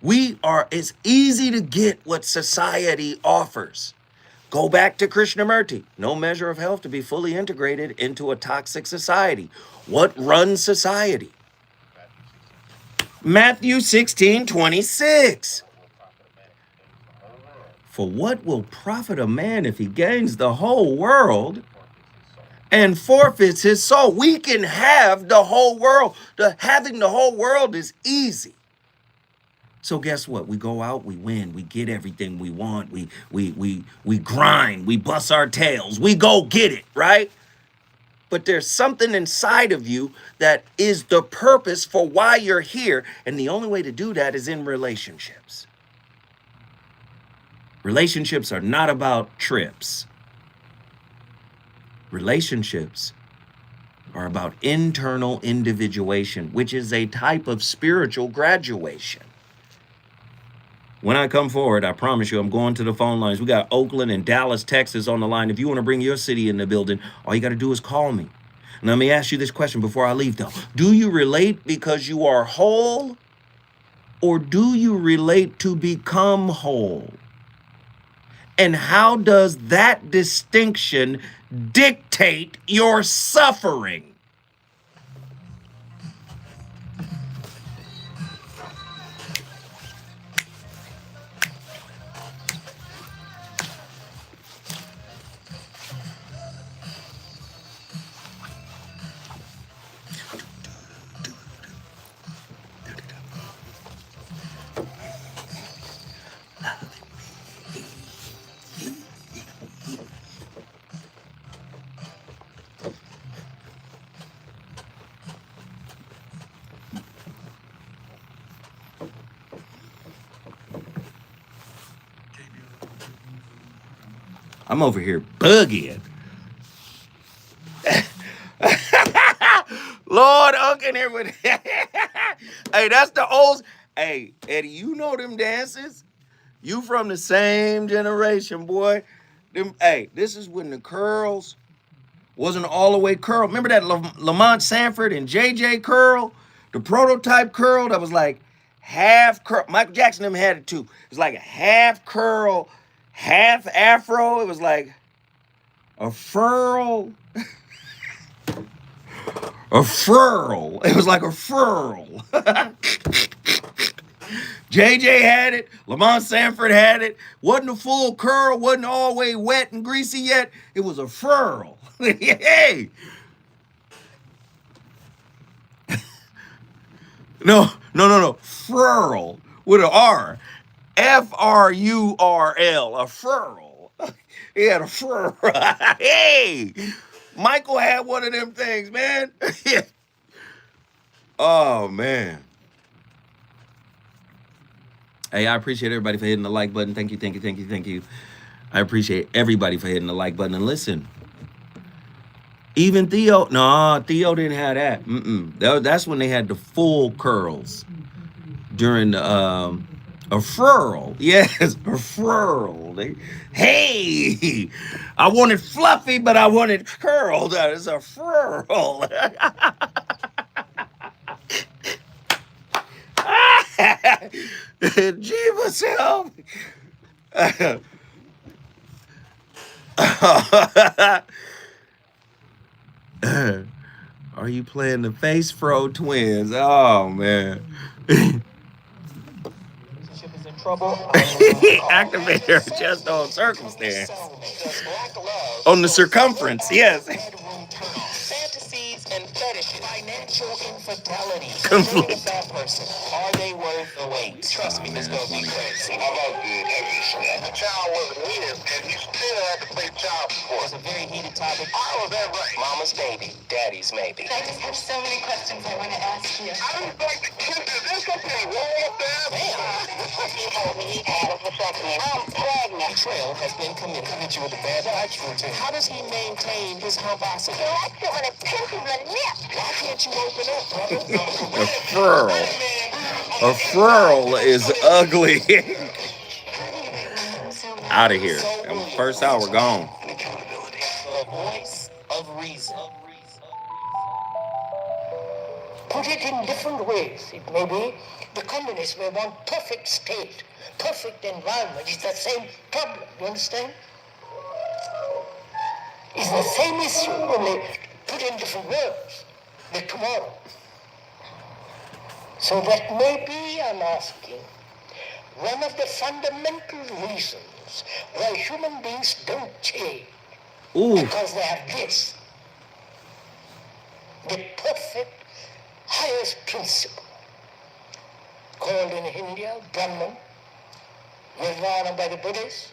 It's easy to get what society offers. Go back to Krishnamurti. No measure of health to be fully integrated into a toxic society. What runs society? Matthew 16:26. For what will profit a man if he gains the whole world and forfeits his soul? We can have the whole world. Having the whole world is easy. So guess what? We go out, we win, we get everything we want, we grind, we bust our tails, we go get it, right? But there's something inside of you that is the purpose for why you're here, and the only way to do that is in relationships. Relationships are not about trips. Relationships are about internal individuation, which is a type of spiritual graduation. When I come forward, I promise you, I'm going to the phone lines. We got Oakland and Dallas, Texas on the line. If you want to bring your city in the building, all you got to do is call me. And let me ask you this question before I leave, though. Do you relate because you are whole, or do you relate to become whole? And how does that distinction dictate your suffering? I'm over here bugging. Lord, Uncle here with hey, that's the old. Hey, Eddie, you know them dances? You from the same generation, boy. Hey, this is when the curls wasn't all the way curl. Remember that Lamont Sanford and JJ curl? The prototype curl that was like half curl. Michael Jackson them had it too. It was like a half curl, half afro. It was like a furl. A furl. It was like a furl. JJ had it. Lamont Sanford had it. Wasn't a full curl. Wasn't all the way wet and greasy yet. It was a furl. Hey. No. Furl with an R. F-R-U-R-L. A furl. He had a furl. Hey. Michael had one of them things, man. Oh, man. Hey, I appreciate everybody for hitting the like button. Thank you. I appreciate everybody for hitting the like button. And listen, even Theo, no, Theo didn't have that. That's when they had the full curls during the, a furl. Yes, a furl. Hey, I wanted fluffy, but I wanted curled. It's a furl. Jeebus help. Are you playing the Face Fro twins? Oh, man. Activate her just on circumstance. On the circumference, yes. Fantasies and fetishes. Financial infidelity. Conflict. Dating a bad person. Are they worth the wait? Trust me, it's gonna be crazy. How about the heavy snap? The child wasn't here, and you still had to pay child support. It's a very heated topic. How was that right? Mama's baby, daddy's maybe. I just have so many questions I want to ask you. I don't like the kids. Is there something wrong with them? I'm pregnant. Betrayal has been committed. Hit you with a bad vibes routine. How does he maintain his homosexuality? Likes it when it pinches the nip. Why can't you open up, brother? A furl. A furl is ugly. Out of here. First hour gone. The voice of reason. Put it in different ways. It may be the communists may want perfect state, perfect environment. It's the same problem. You understand? It's the same issue, only put in different words. The tomorrow. So that may be, I'm asking, one of the fundamental reasons why human beings don't change. Ooh. Because they have this. The perfect highest principle, called in India Brahman, Nirvana by the Buddhists,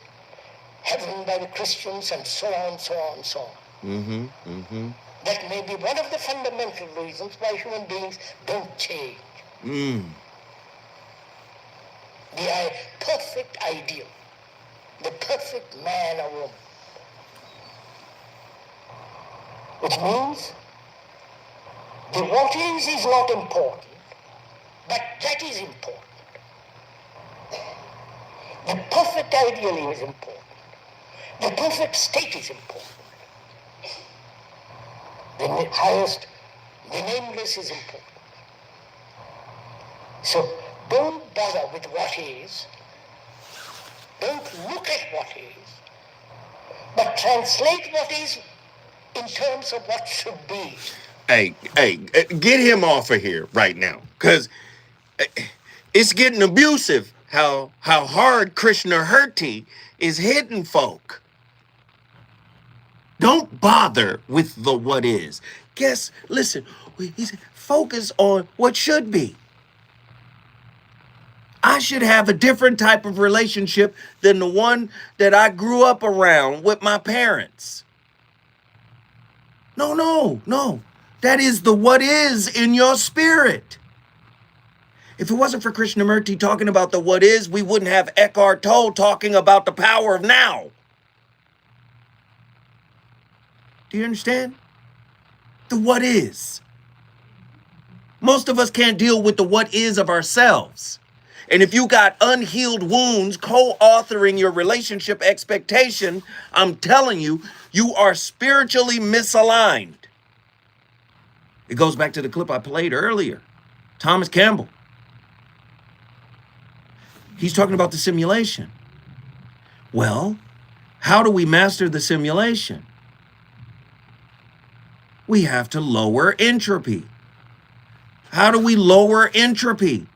heaven by the Christians, and so on, so on, so on. That may be one of the fundamental reasons why human beings don't change. The perfect ideal, the perfect man or woman. Which means the what is not important, but that is important. The perfect ideal is important. The perfect state is important. The highest, the nameless is important. So don't bother with what is. Don't look at what is, but translate what is in terms of what should be. Hey, get him off of here right now, because it's getting abusive how hard Krishnamurti is hitting folk. Don't bother with the what is. Listen, he said, focus on what should be. I should have a different type of relationship than the one that I grew up around with my parents. No. That is the what is in your spirit. If it wasn't for Krishnamurti talking about the what is, we wouldn't have Eckhart Tolle talking about the power of now. Do you understand? The what is. Most of us can't deal with the what is of ourselves. And if you got unhealed wounds co-authoring your relationship expectation, I'm telling you, you are spiritually misaligned. It goes back to the clip I played earlier. Thomas Campbell. He's talking about the simulation. Well, how do we master the simulation? We have to lower entropy. How do we lower entropy?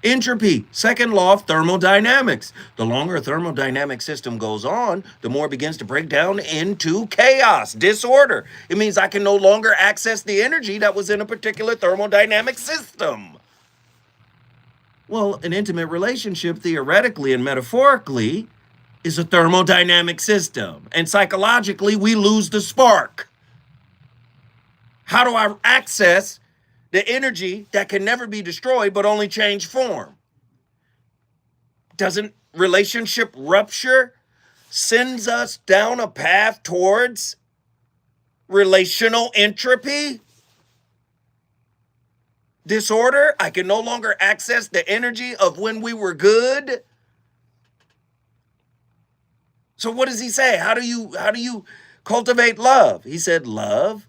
Entropy, second law of thermodynamics. The longer a thermodynamic system goes on, the more it begins to break down into chaos, disorder. It means I can no longer access the energy that was in a particular thermodynamic system. Well, an intimate relationship, theoretically and metaphorically, is a thermodynamic system. And psychologically, we lose the spark. How do I access the energy that can never be destroyed but only change form? Doesn't relationship rupture sends us down a path towards relational entropy? Disorder? I can no longer access the energy of when we were good. So what does he say? How do you cultivate love? He said love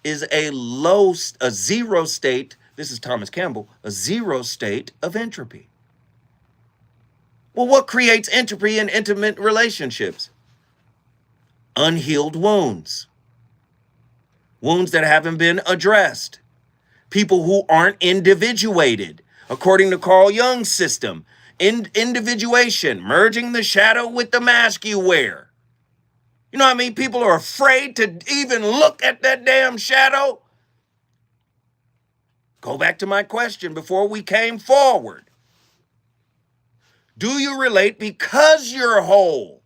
is a zero state, this is Thomas Campbell, a zero state of entropy. Well, what creates entropy in intimate relationships? Unhealed wounds. Wounds that haven't been addressed. People who aren't individuated, according to Carl Jung's system. Individuation, merging the shadow with the mask you wear. You know what I mean? People are afraid to even look at that damn shadow Go back to my question before we came forward. Do you relate because you're whole?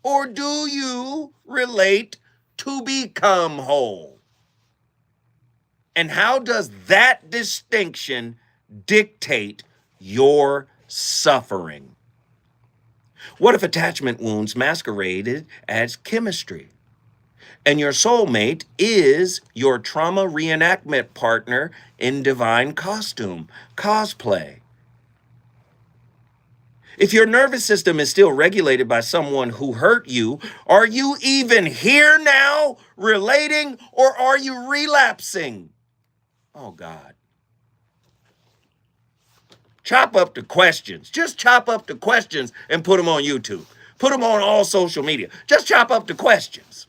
Or do you relate to become whole? And how does that distinction dictate your suffering? What if attachment wounds masqueraded as chemistry? And your soulmate is your trauma reenactment partner in divine costume, cosplay. If your nervous system is still regulated by someone who hurt you, are you even here now, relating, or are you relapsing? Oh, God. Chop up the questions. Just chop up the questions and put them on YouTube. Put them on all social media. Just chop up the questions.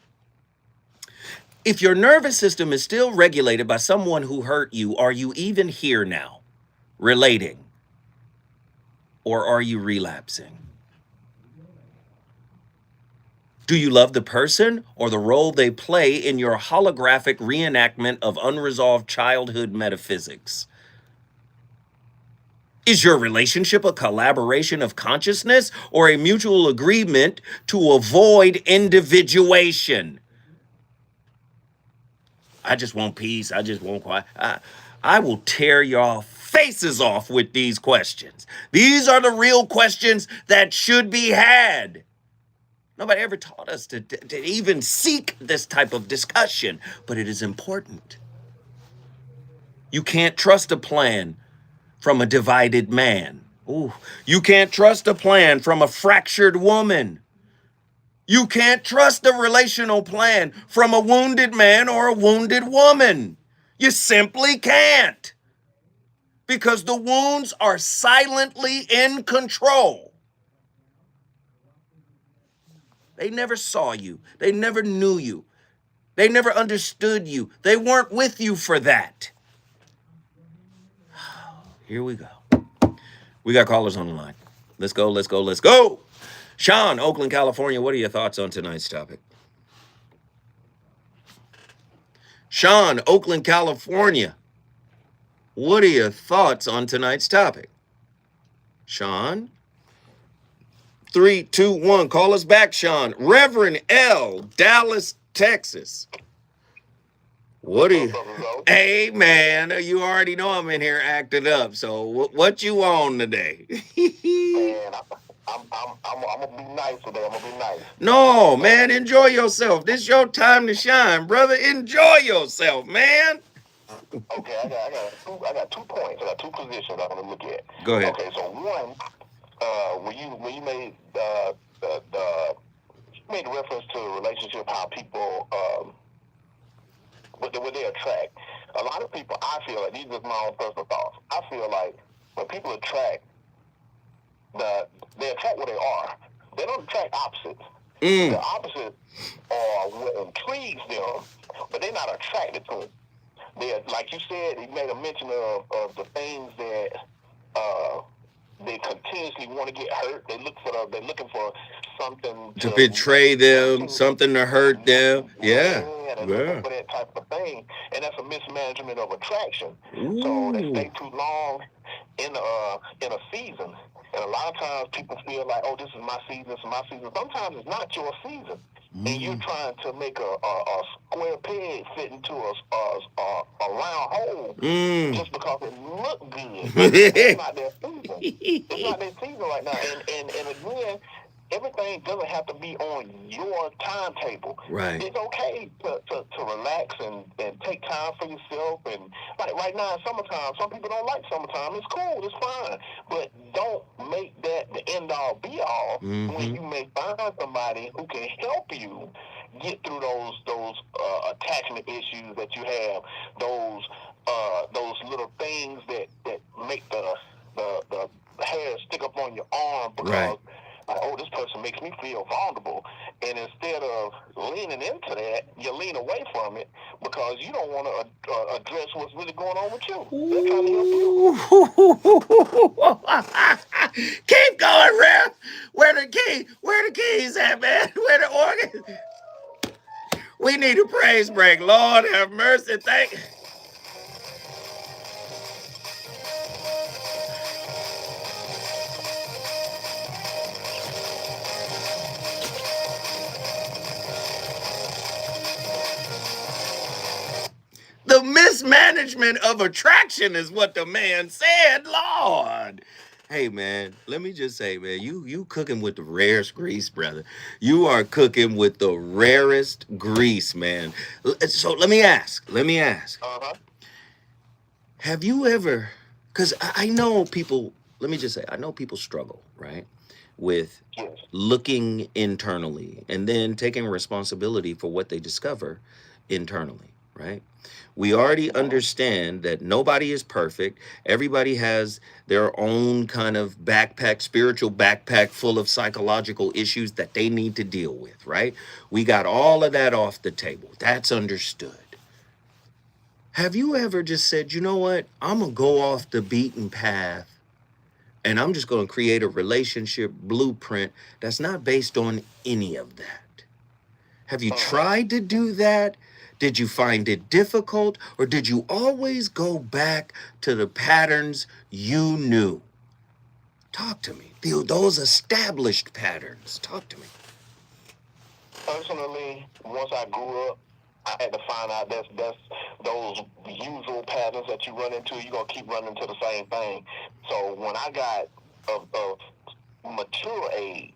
If your nervous system is still regulated by someone who hurt you, are you even here now, relating, or are you relapsing? Do you love the person or the role they play in your holographic reenactment of unresolved childhood metaphysics? Is your relationship a collaboration of consciousness or a mutual agreement to avoid individuation? I just want peace. I just want quiet. I will tear y'all faces off with these questions. These are the real questions that should be had. Nobody ever taught us to even seek this type of discussion, but it is important. You can't trust a plan from a divided man. Ooh. You can't trust a plan from a fractured woman. You can't trust a relational plan from a wounded man or a wounded woman. You simply can't. Because the wounds are silently in control. They never saw you. They never knew you. They never understood you. They weren't with you for that. Here we go. We got callers on the line. Let's go, let's go, let's go. Sean, Oakland, California, what are your thoughts on tonight's topic? Sean, Oakland, California, what are your thoughts on tonight's topic? Sean? 3, 2, 1. Call us back, Sean. Reverend L, Dallas, Texas. What are you? Hey, man, you already know I'm in here acting up. So what you on today? Man, I'm gonna be nice today. I'm gonna be nice. No, man, enjoy yourself. This your time to shine, brother. Enjoy yourself, man. Okay, I got 2 points. I got 2 positions I'm gonna look at. Go ahead. Okay, so one, when you made you made reference to a relationship, how people what they attract. A lot of people, I feel like, these are my own personal thoughts. I feel like when people attract, they attract what they are. They don't attract opposites. The opposites are what intrigues them, but they're not attracted to it. They're, like you said, you made a mention of the things that they continuously want to get hurt. They're looking for something to betray them, something to hurt them. Yeah. They're looking for that type of thing, and that's a mismanagement of attraction. Ooh. So they stay too long in a season, and a lot of times people feel like, oh, this is my season, this is my season. Sometimes it's not your season. And you're trying to make a square peg fit into a round hole just because it look good. It's not their season. It's not their season right now. And again, everything doesn't have to be on your timetable. Right. It's okay to relax and take time for yourself. And like right now, summertime, some people don't like summertime. It's cool. It's fine. But don't make that the end-all, be-all when you may find somebody who can help you get through those attachment issues that you have, those little things that make the hair stick up on your arm because right. Like, oh, this person makes me feel vulnerable. And instead of leaning into that, you lean away from it because you don't want to address what's really going on with you. They're trying to help you. Keep going, Rev. Where the keys at, man? Where the organ? We need a praise break. Lord have mercy. Thank you. Mismanagement of attraction is what the man said, Lord. Hey man, let me just say, man, you cooking with the rarest grease, brother. You are cooking with the rarest grease, man. So let me ask. Uh-huh. Have you ever, because I know people, let me just say, I know people struggle, right, with Yes. looking internally and then taking responsibility for what they discover internally, right? We already understand that nobody is perfect. Everybody has their own kind of backpack, spiritual backpack full of psychological issues that they need to deal with, right? We got all of that off the table. That's understood. Have you ever just said, you know what? I'm going to go off the beaten path and I'm just going to create a relationship blueprint that's not based on any of that? Have you tried to do that? Did you find it difficult? Or did you always go back to the patterns you knew? Talk to me. Those established patterns. Talk to me. Personally, once I grew up, I had to find out that's those usual patterns that you run into. You're gonna keep running into the same thing. So when I got of mature age,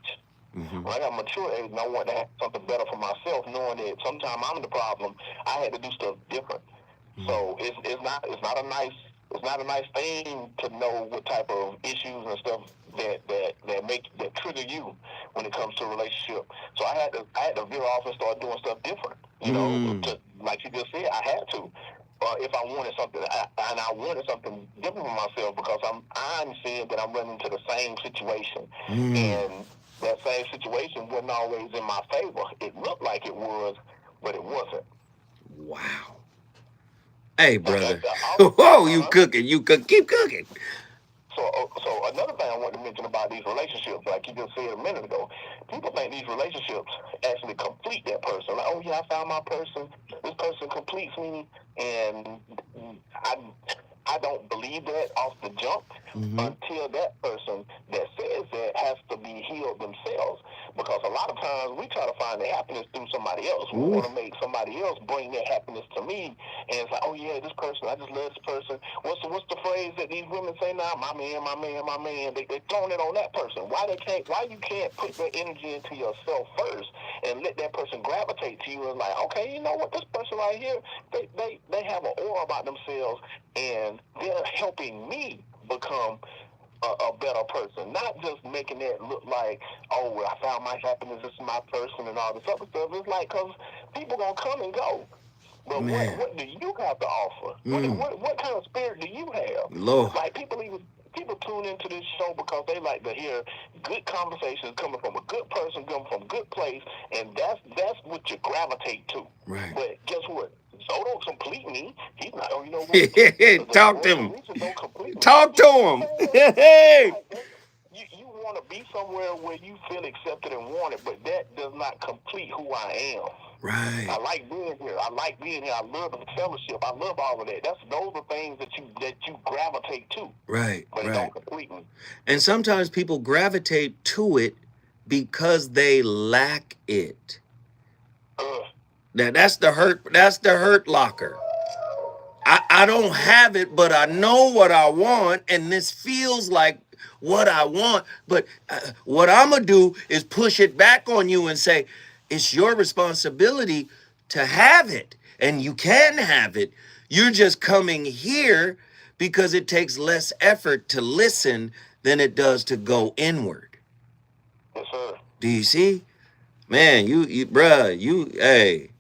when I got mature age, and I wanted to have something better for myself, knowing that sometimes I'm the problem, I had to do stuff different. So it's not a nice thing to know what type of issues and stuff that trigger you when it comes to a relationship. So I had to veer off and start doing stuff different. You know, like you just said, I had to. If I wanted something, I wanted something different for myself, because I'm seeing that I'm running into the same situation, and that same situation wasn't always in my favor. It looked like it was, but it wasn't. Wow. Hey, brother. Whoa, you cooking. You cook. Keep cooking. So another thing I want to mention about these relationships, like you just said a minute ago, people think these relationships actually complete that person. Like, oh yeah, I found my person. This person completes me, and I don't believe that off the jump until that person that says that has to be healed themselves. Because a lot of times we try to find the happiness through somebody else. We want to make somebody else bring that happiness to me, and it's like, oh yeah, this person, I just love this person. What's the phrase that these women say now? My man, my man, my man. They throwing it on that person. Why you can't put that energy into yourself first and let that person gravitate to you and like, okay, you know what, this person right here, they have an aura about themselves, and they're helping me become a better person, not just making it look like, oh, well, I found my happiness, this is my person, and all this other stuff. It's like, because people gonna come and go, but what do you have to offer? What kind of spirit do you have? Lord. Like people tune into this show because they like to hear good conversations coming from a good person, coming from a good place, and that's what you gravitate to. Right. But guess what? Zoe don't complete me. He's not. You know what? Talk to him. Don't complete me. Talk to him. Hey. You want to be somewhere where you feel accepted and wanted, but that does not complete who I am. Right. I like being here. I love the fellowship. I love all of that. Those are things that you gravitate to. Right. But it don't complete me. And sometimes people gravitate to it because they lack it. Now that's the hurt. That's the hurt locker. I don't have it, but I know what I want, and this feels like what I want. But what I'm going to do is push it back on you and say, it's your responsibility to have it, and you can have it. You're just coming here because it takes less effort to listen than it does to go inward. Yes, sir. Do you see? Man, hey.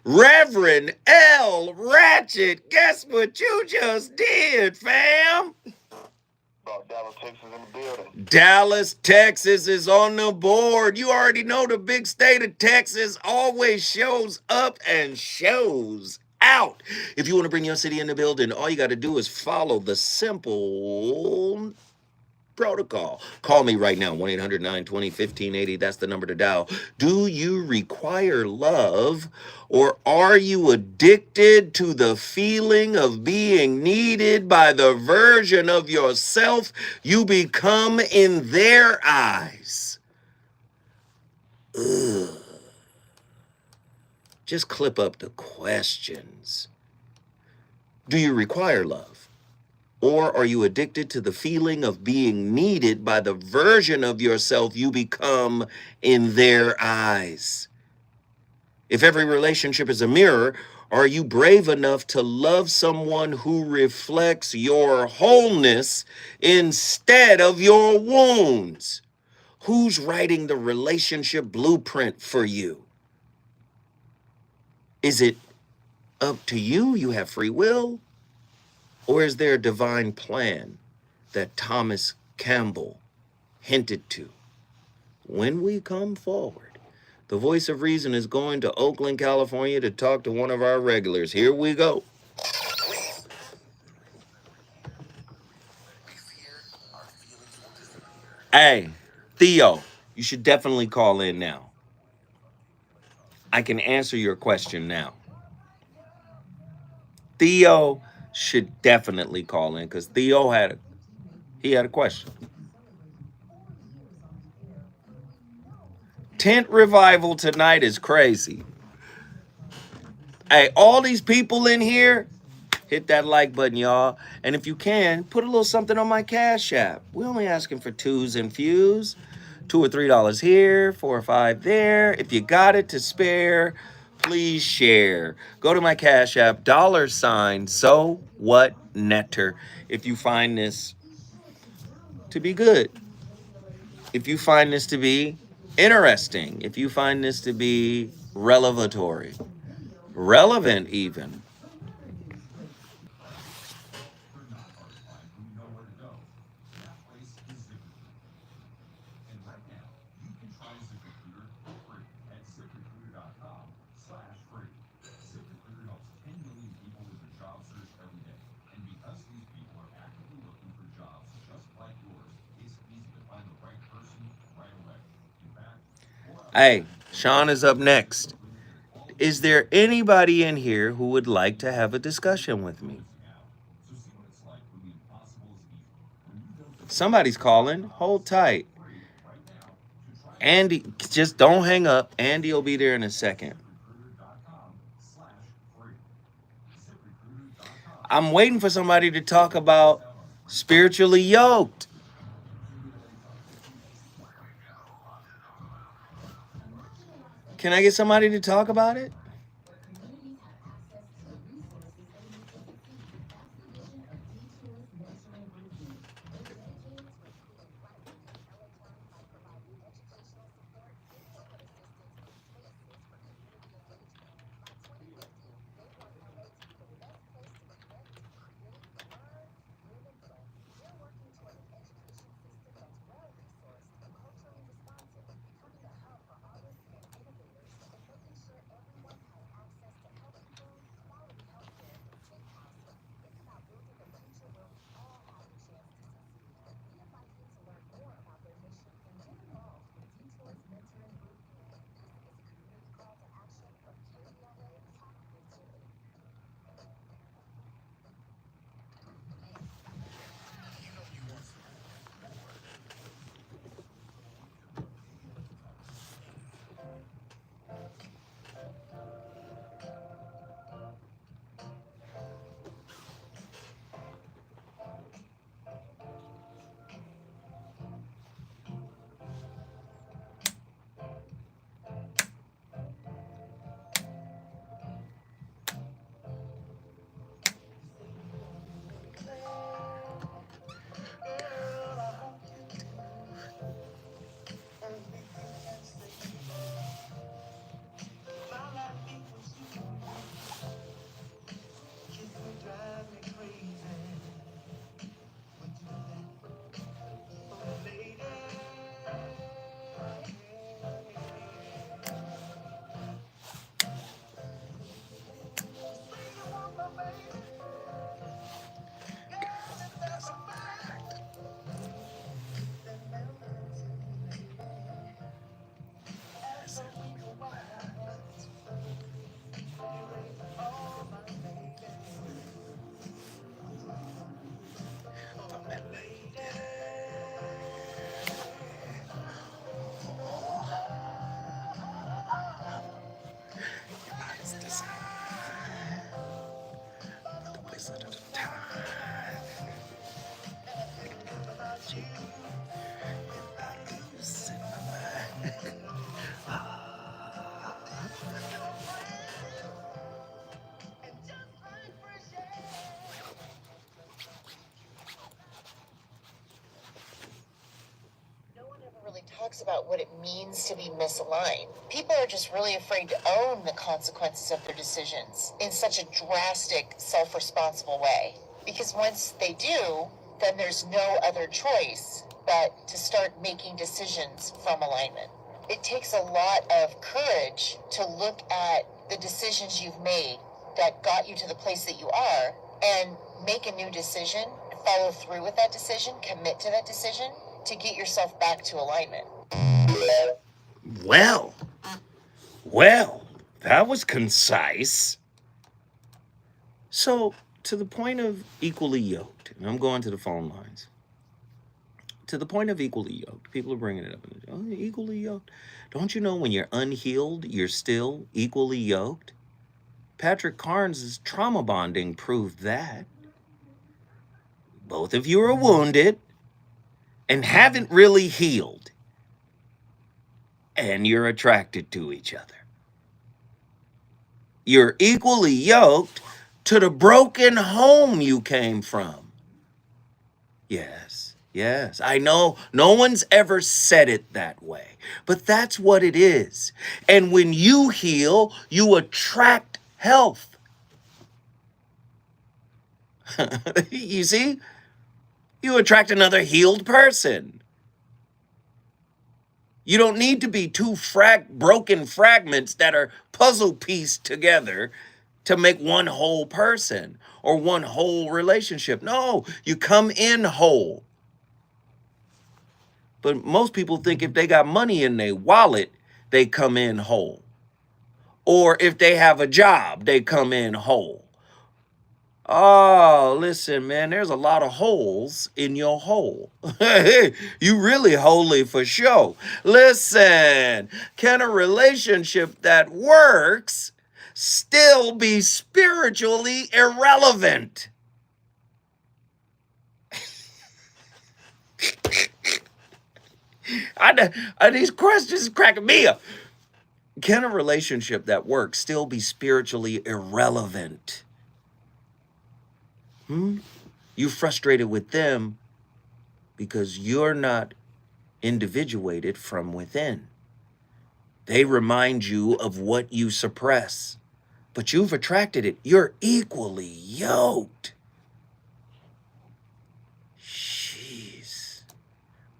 Reverend L. Ratchet, guess what you just did, fam? Dallas, Texas in the building. Dallas, Texas is on the board. You already know the big state of Texas always shows up and shows out. If you want to bring your city in the building, all you got to do is follow the simple protocol. Call me right now, 1-800-920-1580. That's the number to dial. Do you require love, or are you addicted to the feeling of being needed by the version of yourself you become in their eyes? Ugh. Just clip up the questions. Do you require love? Or are you addicted to the feeling of being needed by the version of yourself you become in their eyes? If every relationship is a mirror, are you brave enough to love someone who reflects your wholeness instead of your wounds? Who's writing the relationship blueprint for you? Is it up to you? You have free will? Or is there a divine plan that Thomas Campbell hinted to? When we come forward, the voice of reason is going to Oakland, California to talk to one of our regulars. Here we go. Hey, Theo, you should definitely call in now. I can answer your question now. Theo should definitely call in because Theo had a question. Tent revival tonight is crazy. Hey, all these people in here, hit that like button, y'all. And if you can, put a little something on my Cash App. We're only asking for twos and fews. $2 or $3 here, 4 or 5 there. If you got it to spare, please share. Go to my Cash App, $ so what netter. If you find this to be good, if you find this to be interesting, if you find this to be relevatory, relevant even. Hey, Sean is up next. Is there anybody in here who would like to have a discussion with me? Somebody's calling. Hold tight. Andy, just don't hang up. Andy will be there in a second. I'm waiting for somebody to talk about spiritually yoked. Can I get somebody to talk about it? Always at a time. Without you, without losing my mind. No one ever really talks about what it means to be misaligned. People are just really afraid to own the consequences of their decisions in such a drastic, self-responsible way. Because once they do, then there's no other choice but to start making decisions from alignment. It takes a lot of courage to look at the decisions you've made that got you to the place that you are and make a new decision, follow through with that decision, commit to that decision to get yourself back to alignment. Well, well, that was concise. So, to the point of equally yoked, and I'm going to the phone lines. To the point of equally yoked, people are bringing it up. Oh, equally yoked. Don't you know when you're unhealed, you're still equally yoked? Patrick Carnes' trauma bonding proved that. Both of you are wounded and haven't really healed, and you're attracted to each other. You're equally yoked to the broken home you came from. Yes, yes, I know no one's ever said it that way, but that's what it is. And when you heal, you attract health. You see? You attract another healed person. You don't need to be two broken fragments that are puzzle pieced together to make one whole person or one whole relationship. No, you come in whole. But most people think if they got money in their wallet, they come in whole. Or if they have a job, they come in whole. Oh, listen, man, there's a lot of holes in your hole. You really holy for sure. Listen, can a relationship that works still be spiritually irrelevant? These questions cracking me up. Can a relationship that works still be spiritually irrelevant? You frustrated with them because you're not individuated from within. They remind you of what you suppress, but you've attracted it. You're equally yoked. Jeez.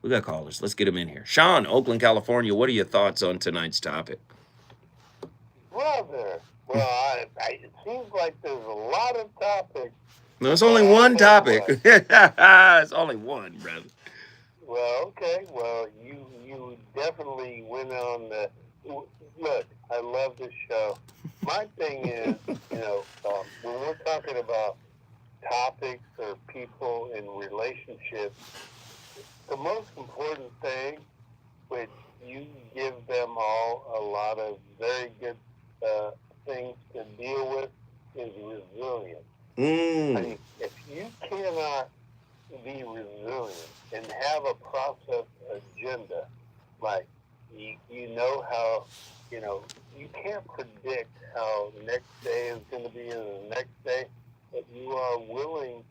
We got callers. Let's get them in here. Sean, Oakland, California, what are your thoughts on tonight's topic? Brother, well, it seems like there's a lot of topics. No, it's only one topic. It's only one, brother. Well, okay. Well, you definitely went on the. Look, I love this show. My thing is, when we're talking about topics or people in relationships, the most important thing, which you give them all a lot of very good things to deal with, is resilience. I mean, if you cannot be resilient and have a process agenda, like you know how, you can't predict how next day is going to be and the next day, but you are willing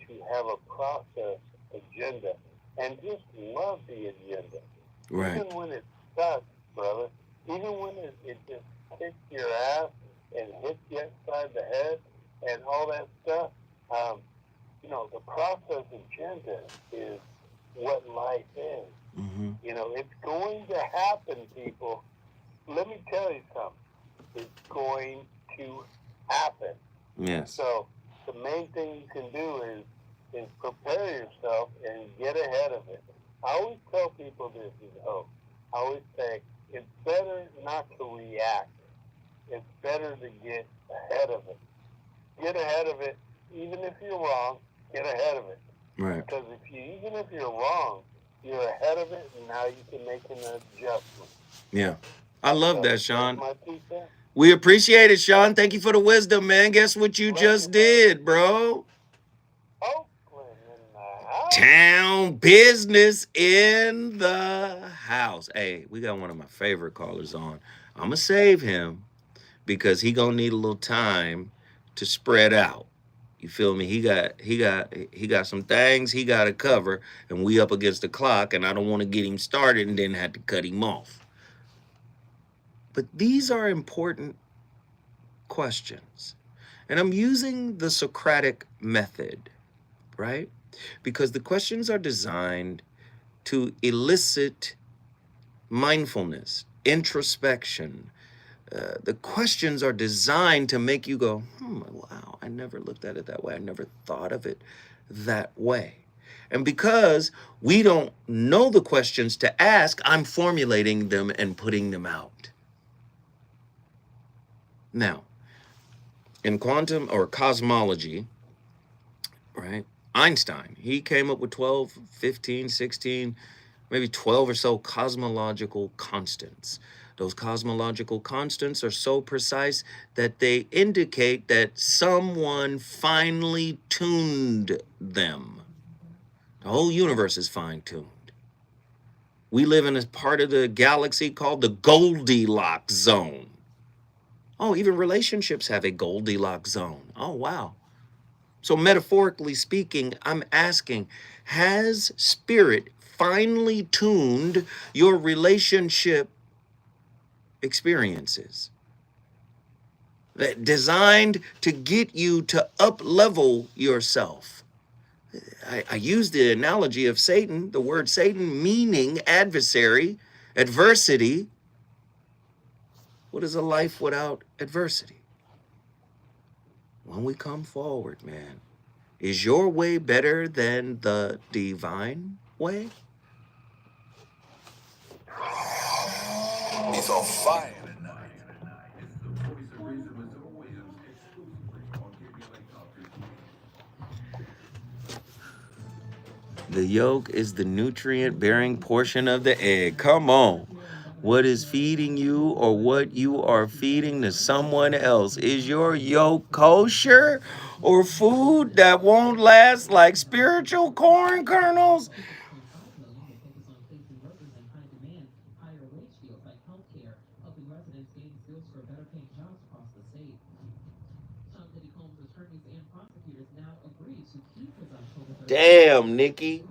to have a process agenda and just love the agenda. Right. Even when it sucks, brother, even when it just kicks your ass and hits you upside the head and all that stuff, the process agenda is what life is. Mm-hmm. It's going to happen, people. Let me tell you something. It's going to happen. Yes. So the main thing you can do is prepare yourself and get ahead of it. I always tell people this I always say it's better not to react. It's better to get ahead of it. Get ahead of it, even if you're wrong. Get ahead of it. Right. Because even if you're wrong, you're ahead of it, and now you can make an adjustment. Yeah. I love that, Sean. My piece there. We appreciate it, Sean. Thank you for the wisdom, man. Guess what you just did, bro? Oakland in the house. Town business in the house. Hey, we got one of my favorite callers on. I'm gonna save him because he gonna need a little time to spread out. You feel me? He got some things he gotta cover, and we up against the clock, and I don't want to get him started and then have to cut him off. But these are important questions. And I'm using the Socratic method, right? Because the questions are designed to elicit mindfulness, introspection. The questions are designed to make you go, wow, I never looked at it that way. I never thought of it that way. And because we don't know the questions to ask, I'm formulating them and putting them out. Now, in quantum or cosmology, right? Einstein, he came up with 12, 15, 16, maybe 12 or so cosmological constants. Those cosmological constants are so precise that they indicate that someone finely tuned them. The whole universe is fine-tuned. We live in a part of the galaxy called the Goldilocks zone. Oh, even relationships have a Goldilocks zone. Oh, wow. So metaphorically speaking, I'm asking, has spirit finely tuned your relationship experiences? Designed to get you to up-level yourself. I use the analogy of Satan, the word Satan meaning adversary, adversity. What is a life without adversity? When we come forward, man, is your way better than the divine way? He's on fire. The yolk is the nutrient-bearing portion of the egg. Come on. What is feeding you or what you are feeding to someone else? Is your yolk kosher or food that won't last like spiritual corn kernels? Damn, Nikki.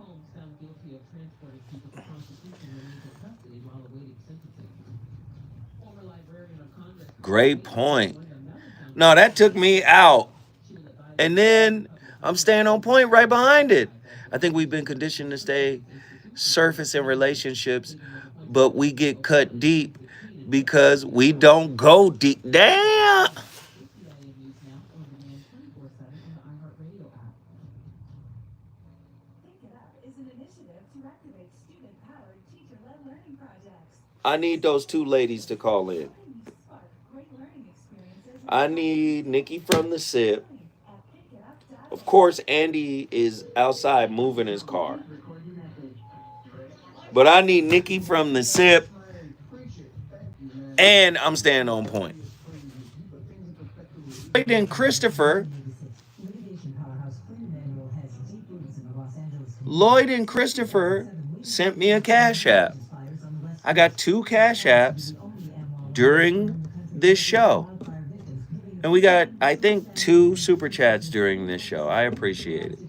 Great point. No, that took me out. And then I'm staying on point right behind it. I think we've been conditioned to stay surface in relationships, but we get cut deep because we don't go deep. Damn. I need those two ladies to call in. I need Nikki from the SIP. Of course, Andy is outside moving his car. But I need Nikki from the SIP. And I'm staying on point. Lloyd and Christopher. Lloyd and Christopher sent me a Cash App. I got 2 Cash Apps during this show. And we got, I think, 2 Super Chats during this show. I appreciate it.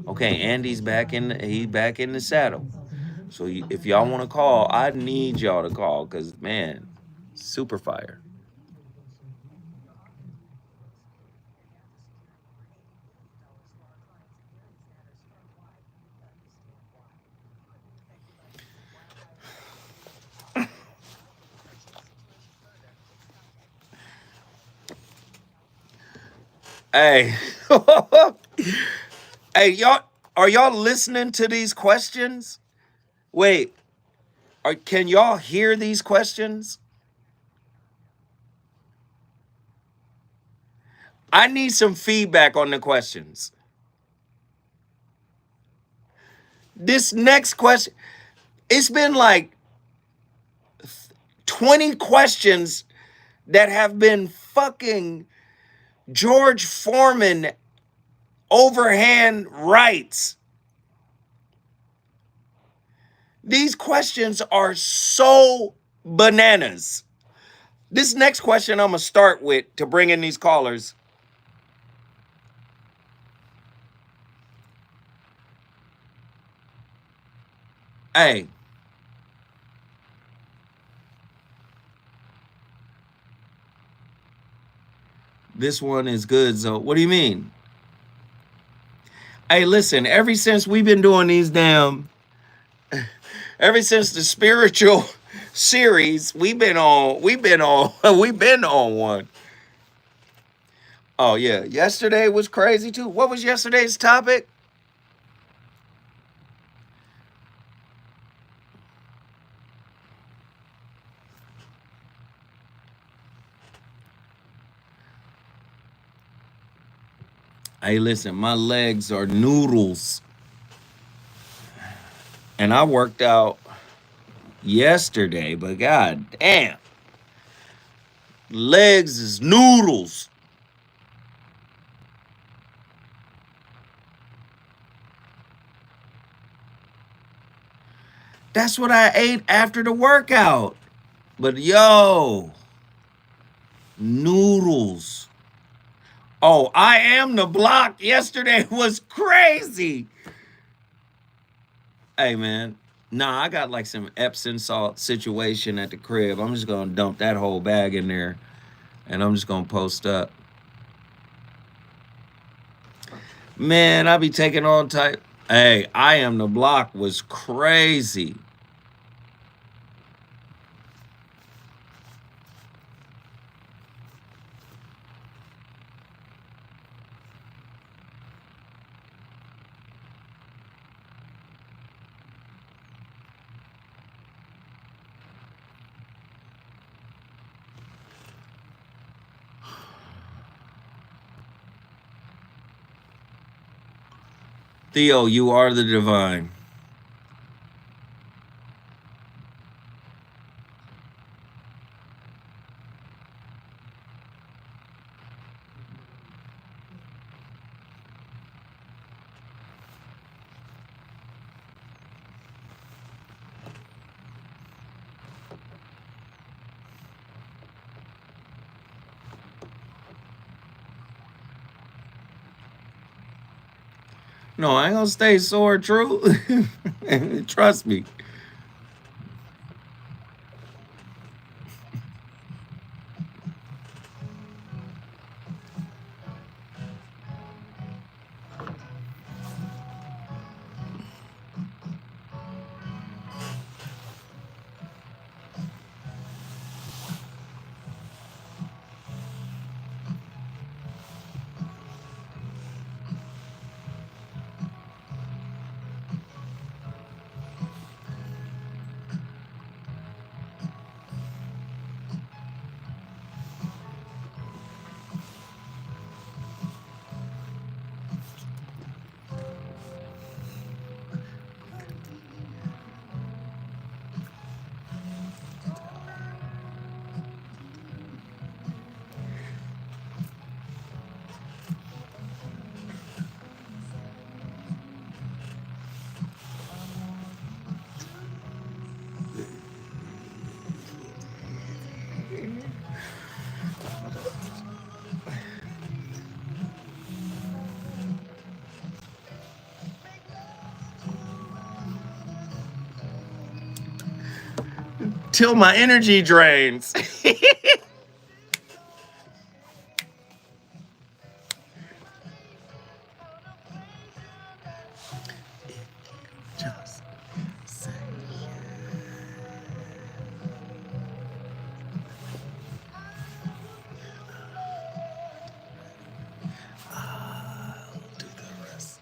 Okay, Andy's back in the saddle. So if y'all want to call, I need y'all to call because, man, super fire. Hey, hey, y'all, are y'all listening to these questions? Wait, can y'all hear these questions? I need some feedback on the questions. This next question, it's been like 20 questions that have been fucking George Foreman overhand rights. These questions are so bananas. This next question I'm going to start with to bring in these callers. Hey. This one is good, Zo. What do you mean? Hey, listen, ever since we've been doing these ever since the spiritual series, we've been on one. Oh yeah, yesterday was crazy too. What was yesterday's topic? Hey, listen, my legs are noodles. And I worked out yesterday, but god damn. Legs is noodles. That's what I ate after the workout. But yo, noodles. Oh, I am the block. Yesterday was crazy. Hey, man. Nah, I got like some Epsom salt situation at the crib. I'm just going to dump that whole bag in there and I'm just going to post up. Man, I be taking all type. Hey, I am the block was crazy. Theo, you are the divine. No, I ain't gonna stay sore, true. Trust me. Till my energy drains. Just say I'll do the rest.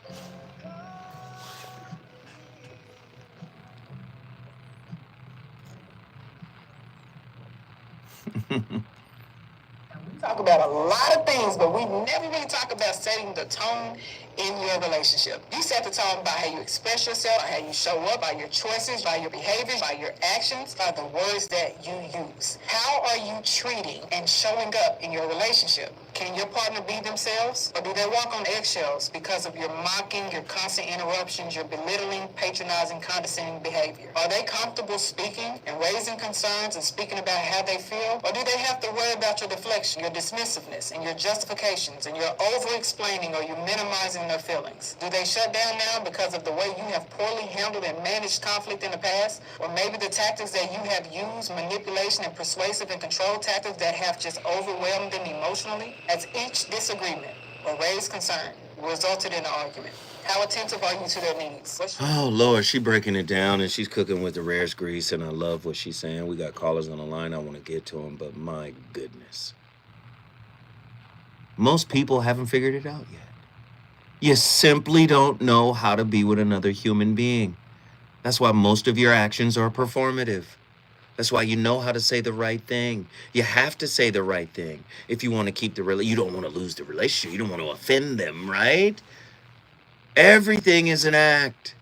talk about a lot of things, but we never really talk about setting the tone in your relationship. You set the tone by how you express yourself, by how you show up, by your choices, by your behaviors, by your actions, by the words that you use. How are you treating and showing up in your relationship? Can your partner be themselves, or do they walk on eggshells because of your mocking, your constant interruptions, your belittling, patronizing, condescending behavior? Are they comfortable speaking and raising concerns and speaking about how they feel, or do they have to worry about your deflection, your dismissiveness, and your justifications, and your over-explaining or you minimizing their feelings? Do they shut down now because of the way you have poorly handled and managed conflict in the past, or maybe the tactics that you have used, manipulation and persuasive and control tactics that have just overwhelmed them emotionally? As each disagreement or raised concern resulted in an argument, how attentive are you to their needs? Oh, Lord, she breaking it down and she's cooking with the rarest grease, and I love what she's saying. We got callers on the line. I want to get to them, but my goodness. Most people haven't figured it out yet. You simply don't know how to be with another human being. That's why most of your actions are performative. That's why you know how to say the right thing. You have to say the right thing if you want to keep you don't want to lose the relationship. You don't want to offend them, right? Everything is an act.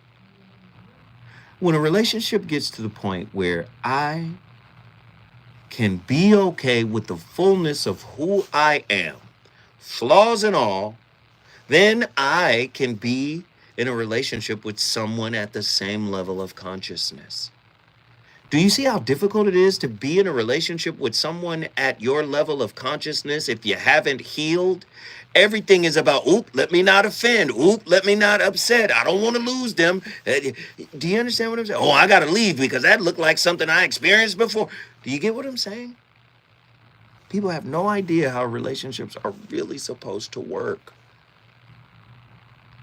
When a relationship gets to the point where I can be okay with the fullness of who I am, flaws and all, then I can be in a relationship with someone at the same level of consciousness. Do you see how difficult it is to be in a relationship with someone at your level of consciousness if you haven't healed? Everything is about, oop, let me not offend. Oop, let me not upset. I don't want to lose them. Do you understand what I'm saying? Oh, I got to leave because that looked like something I experienced before. Do you get what I'm saying? People have no idea how relationships are really supposed to work.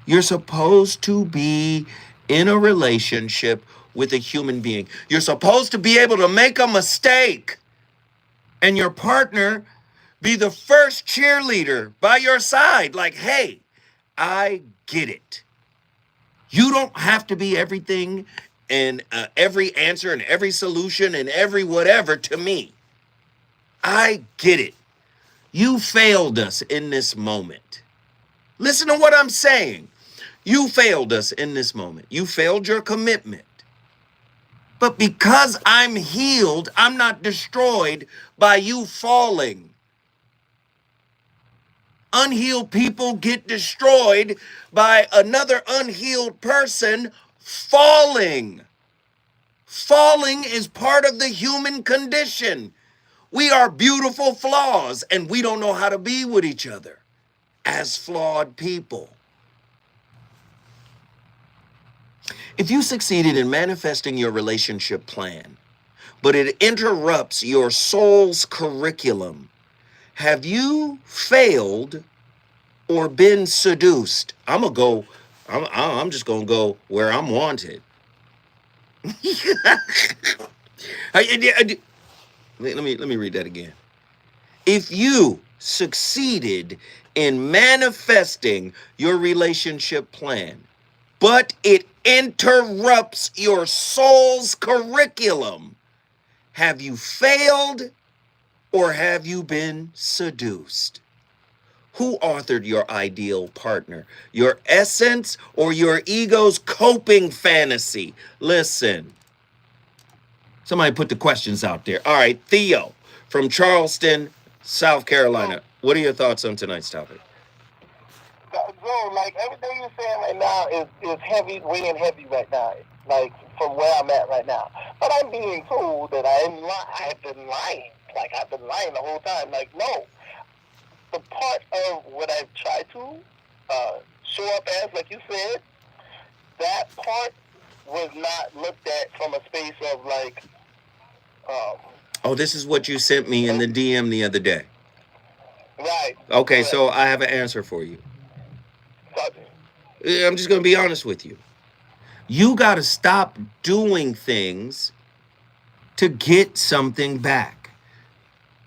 You're supposed to be in a relationship with a human being. You're supposed to be able to make a mistake and your partner be the first cheerleader by your side. Like, hey, I get it. You don't have to be everything and every answer and every solution and every whatever to me. I get it. You failed us in this moment. Listen to what I'm saying. You failed us in this moment. You failed your commitment. But because I'm healed, I'm not destroyed by you falling. Unhealed people get destroyed by another unhealed person falling. Falling is part of the human condition. We are beautiful flaws, and we don't know how to be with each other as flawed people. If you succeeded in manifesting your relationship plan, but it interrupts your soul's curriculum, have you failed or been seduced? I'm just gonna go where I'm wanted. Let me read that again. If you succeeded in manifesting your relationship plan, but it interrupts your soul's curriculum, have you failed or have you been seduced? Who authored your ideal partner? Your essence or your ego's coping fantasy? Listen. Somebody put the questions out there. All right, Theo from Charleston, South Carolina. What are your thoughts on tonight's topic? Bro, like everything you're saying right now is heavy, weighing heavy right now. Like from where I'm at right now. But I'm being told that I've been lying. Like I've been lying the whole time. Like no. The part of what I've tried to show up as, like you said, that part was not looked at from a space of like. Oh, this is what you sent me in the DM the other day. Right. Okay, correct. so I have an answer for you. I'm just going to be honest with you. You got to stop doing things to get something back.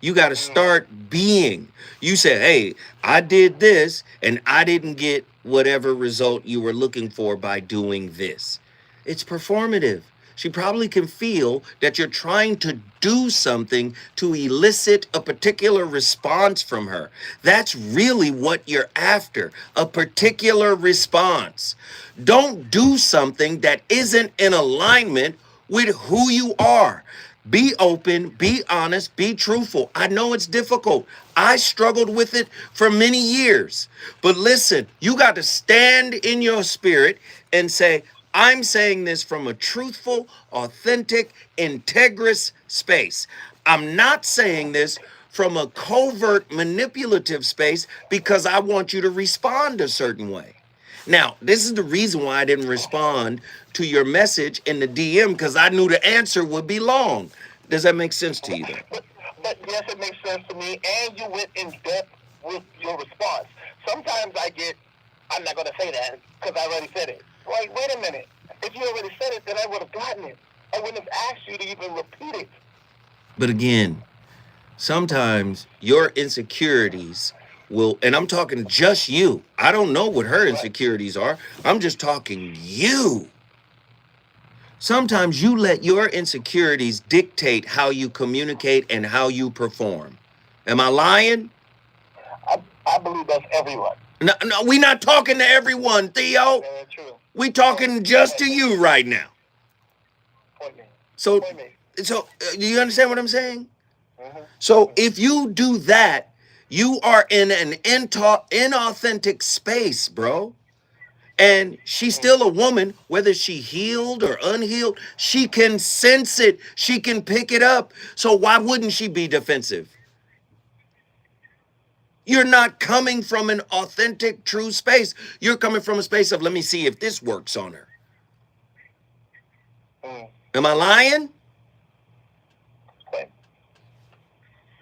You got to start being. You said, hey, I did this and I didn't get whatever result you were looking for by doing this. It's performative. She probably can feel that you're trying to do something to elicit a particular response from her. That's really what you're after, a particular response. Don't do something that isn't in alignment with who you are. Be open, be honest, be truthful. I know it's difficult. I struggled with it for many years. But listen, you got to stand in your spirit and say, I'm saying this from a truthful, authentic, integrous space. I'm not saying this from a covert, manipulative space because I want you to respond a certain way. Now, this is the reason why I didn't respond to your message in the DM, because I knew the answer would be long. Does that make sense to you, though? But yes, it makes sense to me, and you went in depth with your response. Sometimes I'm not going to say that because I already said it. Like, wait a minute. If you already said it, then I would have gotten it. I wouldn't have asked you to even repeat it. But again, sometimes your insecurities will, and I'm talking just you. I don't know what her insecurities are. I'm just talking you. Sometimes you let your insecurities dictate how you communicate and how you perform. Am I lying? I believe that's everyone. No, we're not talking to everyone, Theo. Very true. We talking just to you right now. Point me. So, Point me. Do you understand what I'm saying? So if you do that, you are in an inauthentic space, bro. And she's still a woman, whether she healed or unhealed. She can sense it. She can pick it up. So why wouldn't she be defensive? You're not coming from an authentic, true space. You're coming from a space of, let me see if this works on her. Am I lying?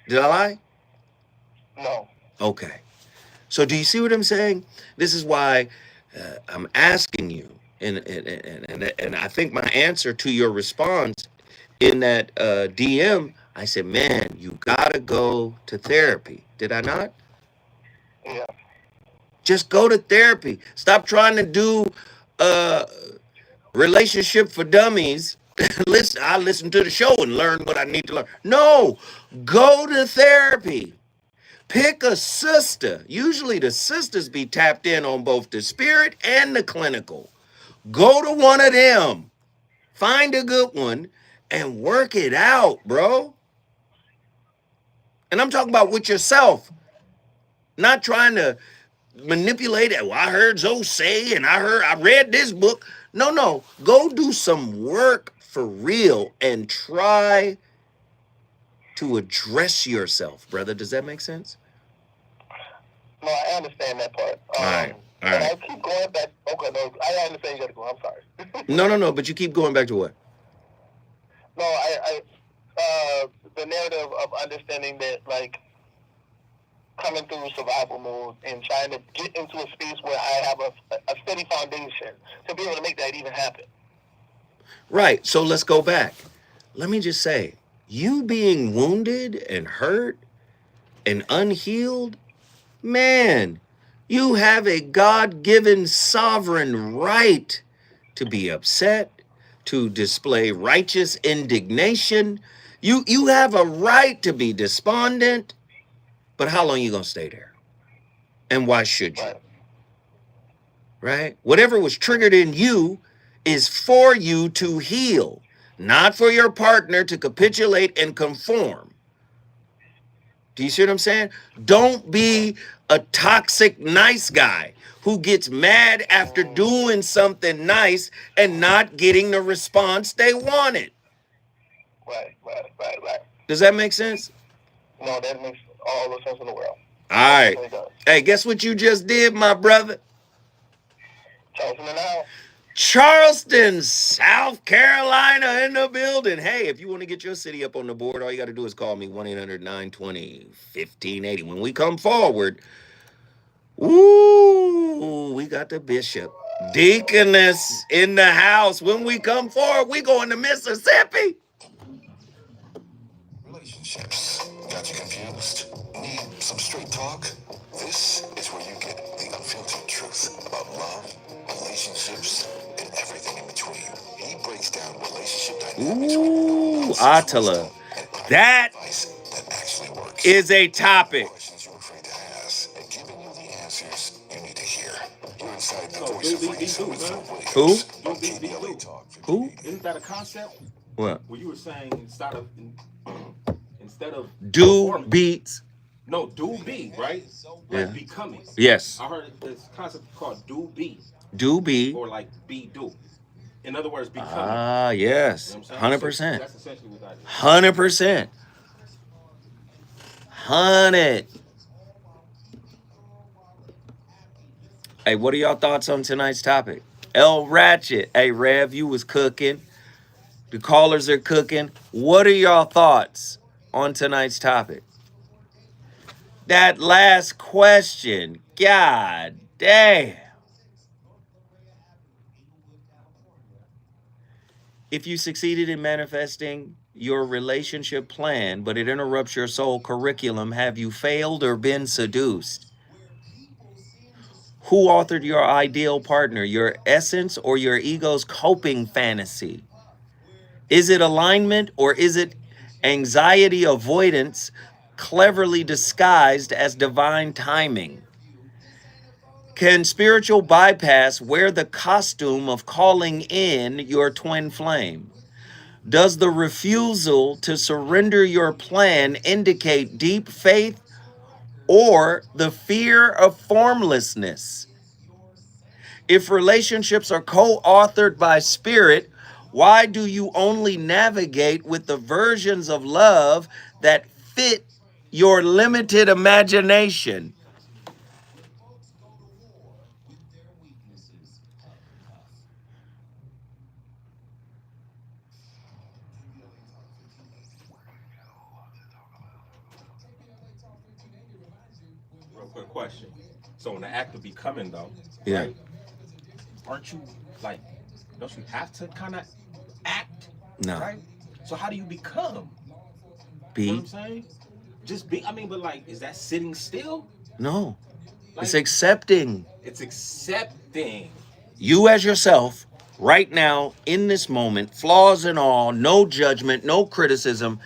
Did I lie? No. Okay. So do you see what I'm saying? This is why I'm asking you, and I think my answer to your response in that DM, I said, man, you gotta go to therapy. Did I not? Yeah. Just go to therapy. Stop trying to do relationship for dummies. I listen to the show and learn what I need to learn. No, go to therapy. Pick a sister. Usually the sisters be tapped in on both the spirit and the clinical. Go to one of them. Find a good one and work it out, bro. And I'm talking about with yourself. Not trying to manipulate it. Well, I heard Zoe say, and I read this book. No. Go do some work for real and try to address yourself, brother. Does that make sense? No, I understand that part. All right. And I keep going back. Okay, no, I understand you got to go. I'm sorry. No. But you keep going back to what? No, the narrative of understanding that, like, coming through survival mode and trying to get into a space where I have a steady foundation to be able to make that even happen. Right. So let's go back. Let me just say, you being wounded and hurt and unhealed, man, you have a God-given sovereign right to be upset, to display righteous indignation. You have a right to be despondent, but how long are you going to stay there? And why should you? Right? Whatever was triggered in you is for you to heal, not for your partner to capitulate and conform. Do you see what I'm saying? Don't be a toxic nice guy who gets mad after doing something nice and not getting the response they wanted. Right. Does that make sense? No, that makes all the sense in the world. All right. Hey, guess what you just did, my brother? Charleston, South Carolina in the building. Hey, if you want to get your city up on the board, all you got to do is call me 1-800-920-1580. When we come forward, ooh, we got the bishop, deaconess in the house. When we come forward, we going to Mississippi. Relationships got you confused? Need some straight talk? This is where you get the unfiltered truth about love, relationships, and everything in between. He breaks down relationship Ooh, Attila. That is a topic. Questions you're afraid to ask, and giving you the answers you need to hear. You're inside the So, voice of do, reason with man. Phil Who? Williams on KBLA Talk. Who? Isn't that a concept? What? Where you were saying instead of Do performing- beats. No, do be, right? Like Yeah. becoming. Yes. I heard this concept called do be. Do be. Or like be do. In other words, becoming. Ah, yes. You know what I'm saying? 100%. So that's essentially what that is. 100%. 100. Hey, what are y'all thoughts on tonight's topic? L Ratchet. Hey, Rev, you was cooking. The callers are cooking. What are y'all thoughts on tonight's topic? That last question. God damn. If you succeeded in manifesting your relationship plan, but it interrupts your soul curriculum, have you failed or been seduced? Who authored your ideal partner, your essence or your ego's coping fantasy? Is it alignment or is it anxiety avoidance cleverly disguised as divine timing? Can spiritual bypass wear the costume of calling in your twin flame? Does the refusal to surrender your plan indicate deep faith or the fear of formlessness? If relationships are co-authored by spirit, why do you only navigate with the versions of love that fit your limited imagination? Real quick question. So in the act of becoming though, Yeah. right? Aren't you like, don't you have to kind of act? No. Right? So how do you become? Be? You know what I'm saying? Just be, I mean, but like, is that sitting still? No. Like, It's accepting. It's accepting. You as yourself, right now, in this moment, flaws and all, no judgment, no criticism.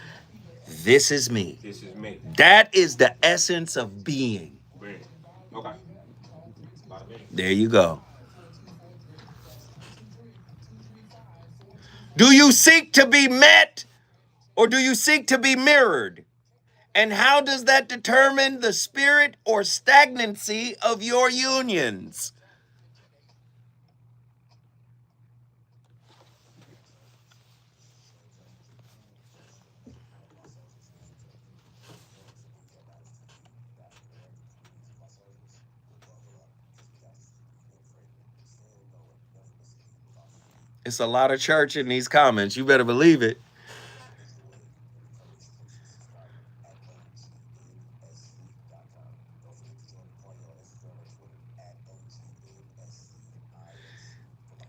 This is me. This is me. That is the essence of being. Being. Okay. There you go. Do you seek to be met or do you seek to be mirrored? And how does that determine the spirit or stagnancy of your unions? It's a lot of church in these comments. You better believe it.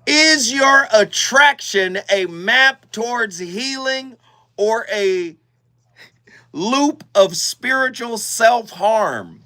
Is your attraction a map towards healing or a loop of spiritual self-harm?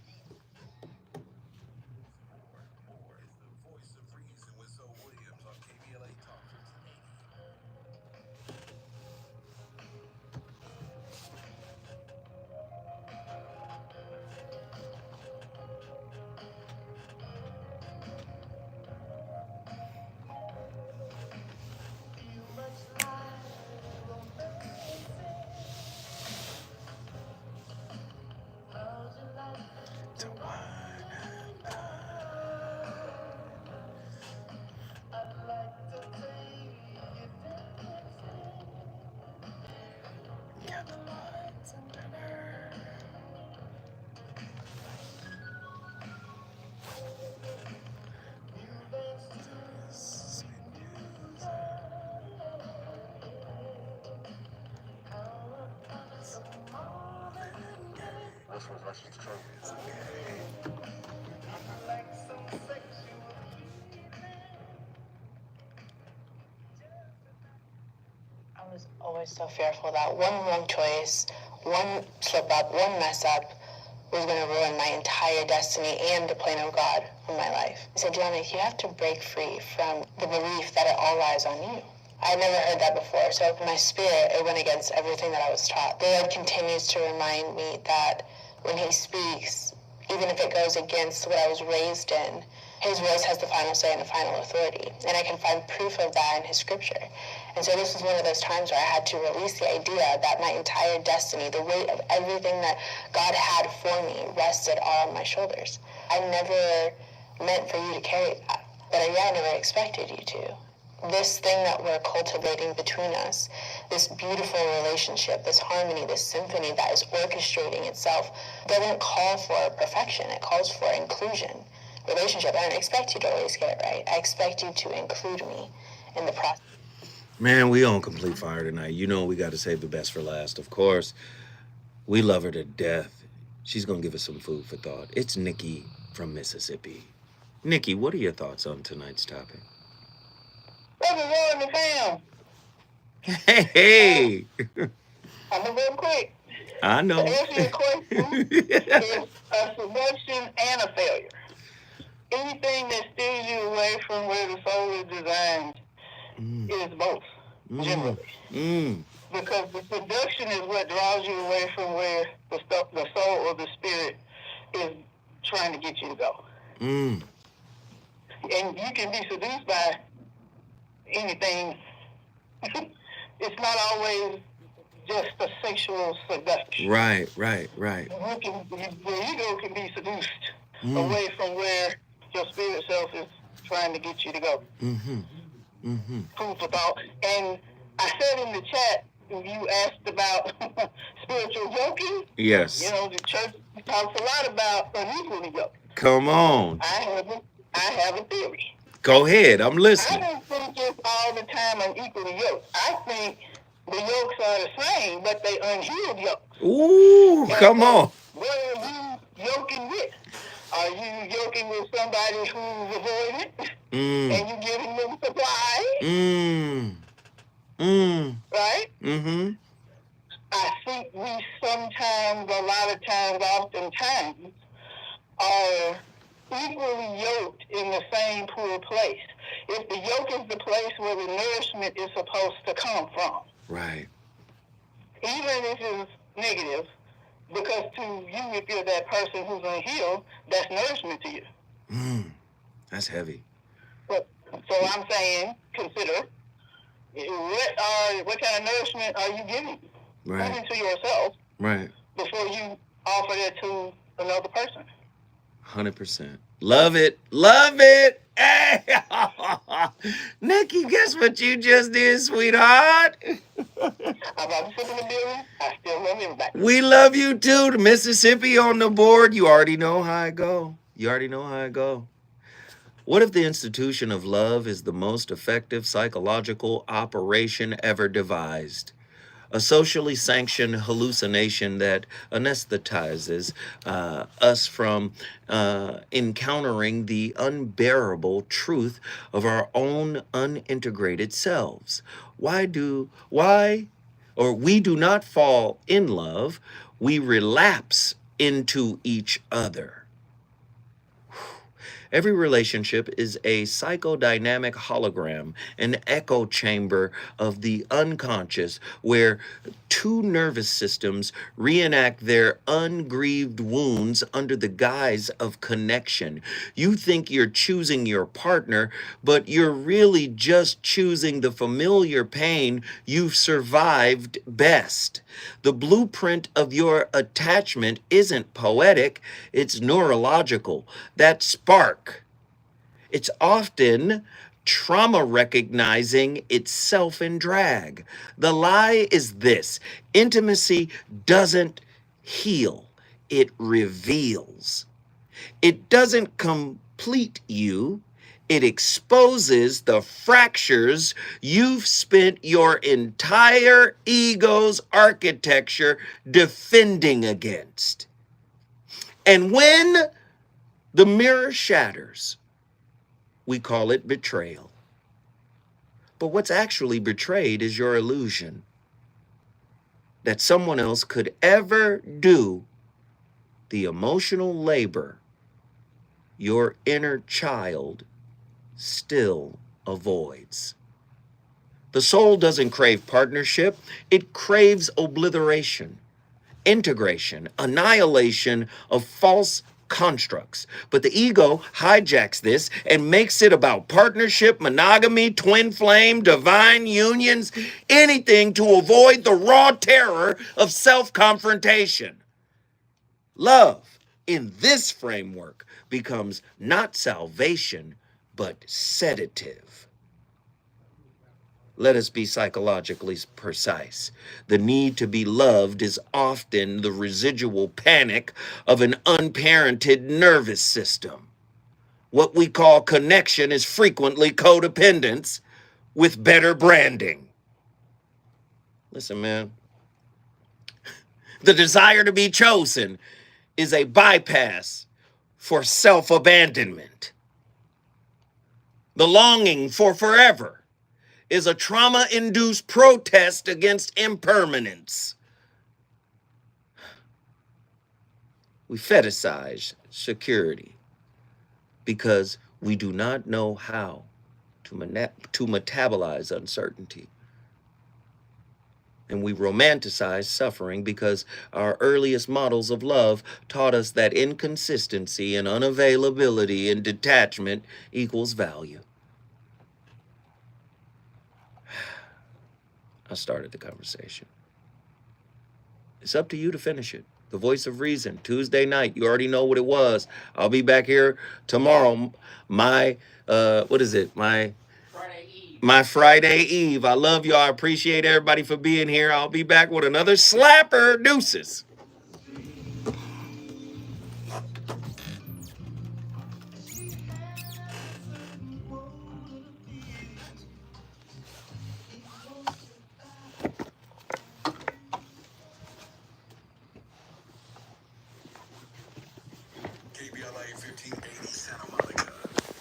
I was always so fearful that one wrong choice, one slip up, one mess up was going to ruin my entire destiny and the plan of God for my life. I said, Johnny, you have to break free from the belief that it all lies on you. I never heard that before. So my spirit, it went against everything that I was taught. The Lord continues to remind me that when he speaks, even if it goes against what I was raised in, his voice has the final say and the final authority. And I can find proof of that in his scripture. And so this is one of those times where I had to release the idea that my entire destiny, the weight of everything that God had for me, rested all on my shoulders. I never meant for you to carry that, but I never expected you to. This thing that we're cultivating between us, this beautiful relationship, this harmony, this symphony that is orchestrating itself, doesn't call for perfection. It calls for inclusion. Relationship, I don't expect you to always get it right. I expect you to include me in the process. Man, we on complete fire tonight. You know we got to save the best for last, of course. We love her to death. She's going to give us some food for thought. It's Nikki from Mississippi. Nikki, what are your thoughts on tonight's topic? What's wrong with fam? Hey! I'm gonna go quick. I know. To answer your question, is a selection and a failure. Anything that steers you away from where the soul is designed is both, generally. Because the seduction is what draws you away from where the soul or the spirit is trying to get you to go. And you can be seduced by anything. It's not always just a sexual seduction. Right. The ego can be seduced away from where your spirit self is trying to get you to go. Food for thought. And I said in the chat, you asked about spiritual yoking. Yes. You know, the church talks a lot about unequally yoked. Come on. I have a theory. Go ahead. I'm listening. I don't think it's all the time unequally yoked. I think the yokes are the same, but they unhealed yokes. Ooh, come on. What are you yoking with? Are you yoking with somebody who's avoidant? And you giving them supply? Right? I think we sometimes, a lot of times, oftentimes, are equally yoked in the same poor place. If the yoke is the place where the nourishment is supposed to come from. Right. Even if it's negative, because to you, if you're that person who's unhealed, that's nourishment to you. That's heavy. So I'm saying, consider, what kind of nourishment are you giving? Right. Even to yourself. Right. Before you offer that to another person. 100%. Love it. Love it. Hey. Nikki, guess what you just did, sweetheart? I'm about to sit in the building. I still love everybody. We love you too. The Mississippi on the board. You already know how I go. What if the institution of love is the most effective psychological operation ever devised? A socially sanctioned hallucination that anesthetizes us from encountering the unbearable truth of our own unintegrated selves. We do not fall in love, we relapse into each other. Every relationship is a psychodynamic hologram, an echo chamber of the unconscious where two nervous systems reenact their ungrieved wounds under the guise of connection. You think you're choosing your partner, but you're really just choosing the familiar pain you've survived best. The blueprint of your attachment isn't poetic, it's neurological. That spark, it's often trauma recognizing itself in drag. The lie is this: intimacy doesn't heal, it reveals. It doesn't complete you, it exposes the fractures you've spent your entire ego's architecture defending against. And when the mirror shatters, we call it betrayal. But what's actually betrayed is your illusion that someone else could ever do the emotional labor your inner child still avoids. The soul doesn't crave partnership, it craves obliteration, integration, annihilation of false constructs. But the ego hijacks this and makes it about partnership, monogamy, twin flame, divine unions, anything to avoid the raw terror of self-confrontation. Love in this framework becomes not salvation, but sedative. Let us be psychologically precise. The need to be loved is often the residual panic of an unparented nervous system. What we call connection is frequently codependence with better branding. Listen, man. The desire to be chosen is a bypass for self-abandonment. The longing for forever is a trauma-induced protest against impermanence. We fetishize security because we do not know how to metabolize uncertainty. And we romanticize suffering because our earliest models of love taught us that inconsistency and unavailability and detachment equals value. I started the conversation. It's up to you to finish it. The Voice of Reason, Tuesday night. You already know what it was. I'll be back here tomorrow. My Friday Eve. I love y'all. I appreciate everybody for being here. I'll be back with another slapper. Deuces.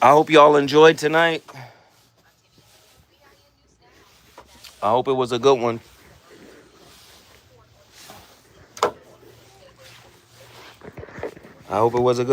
I hope y'all enjoyed tonight. I hope it was a good one. I hope it was a good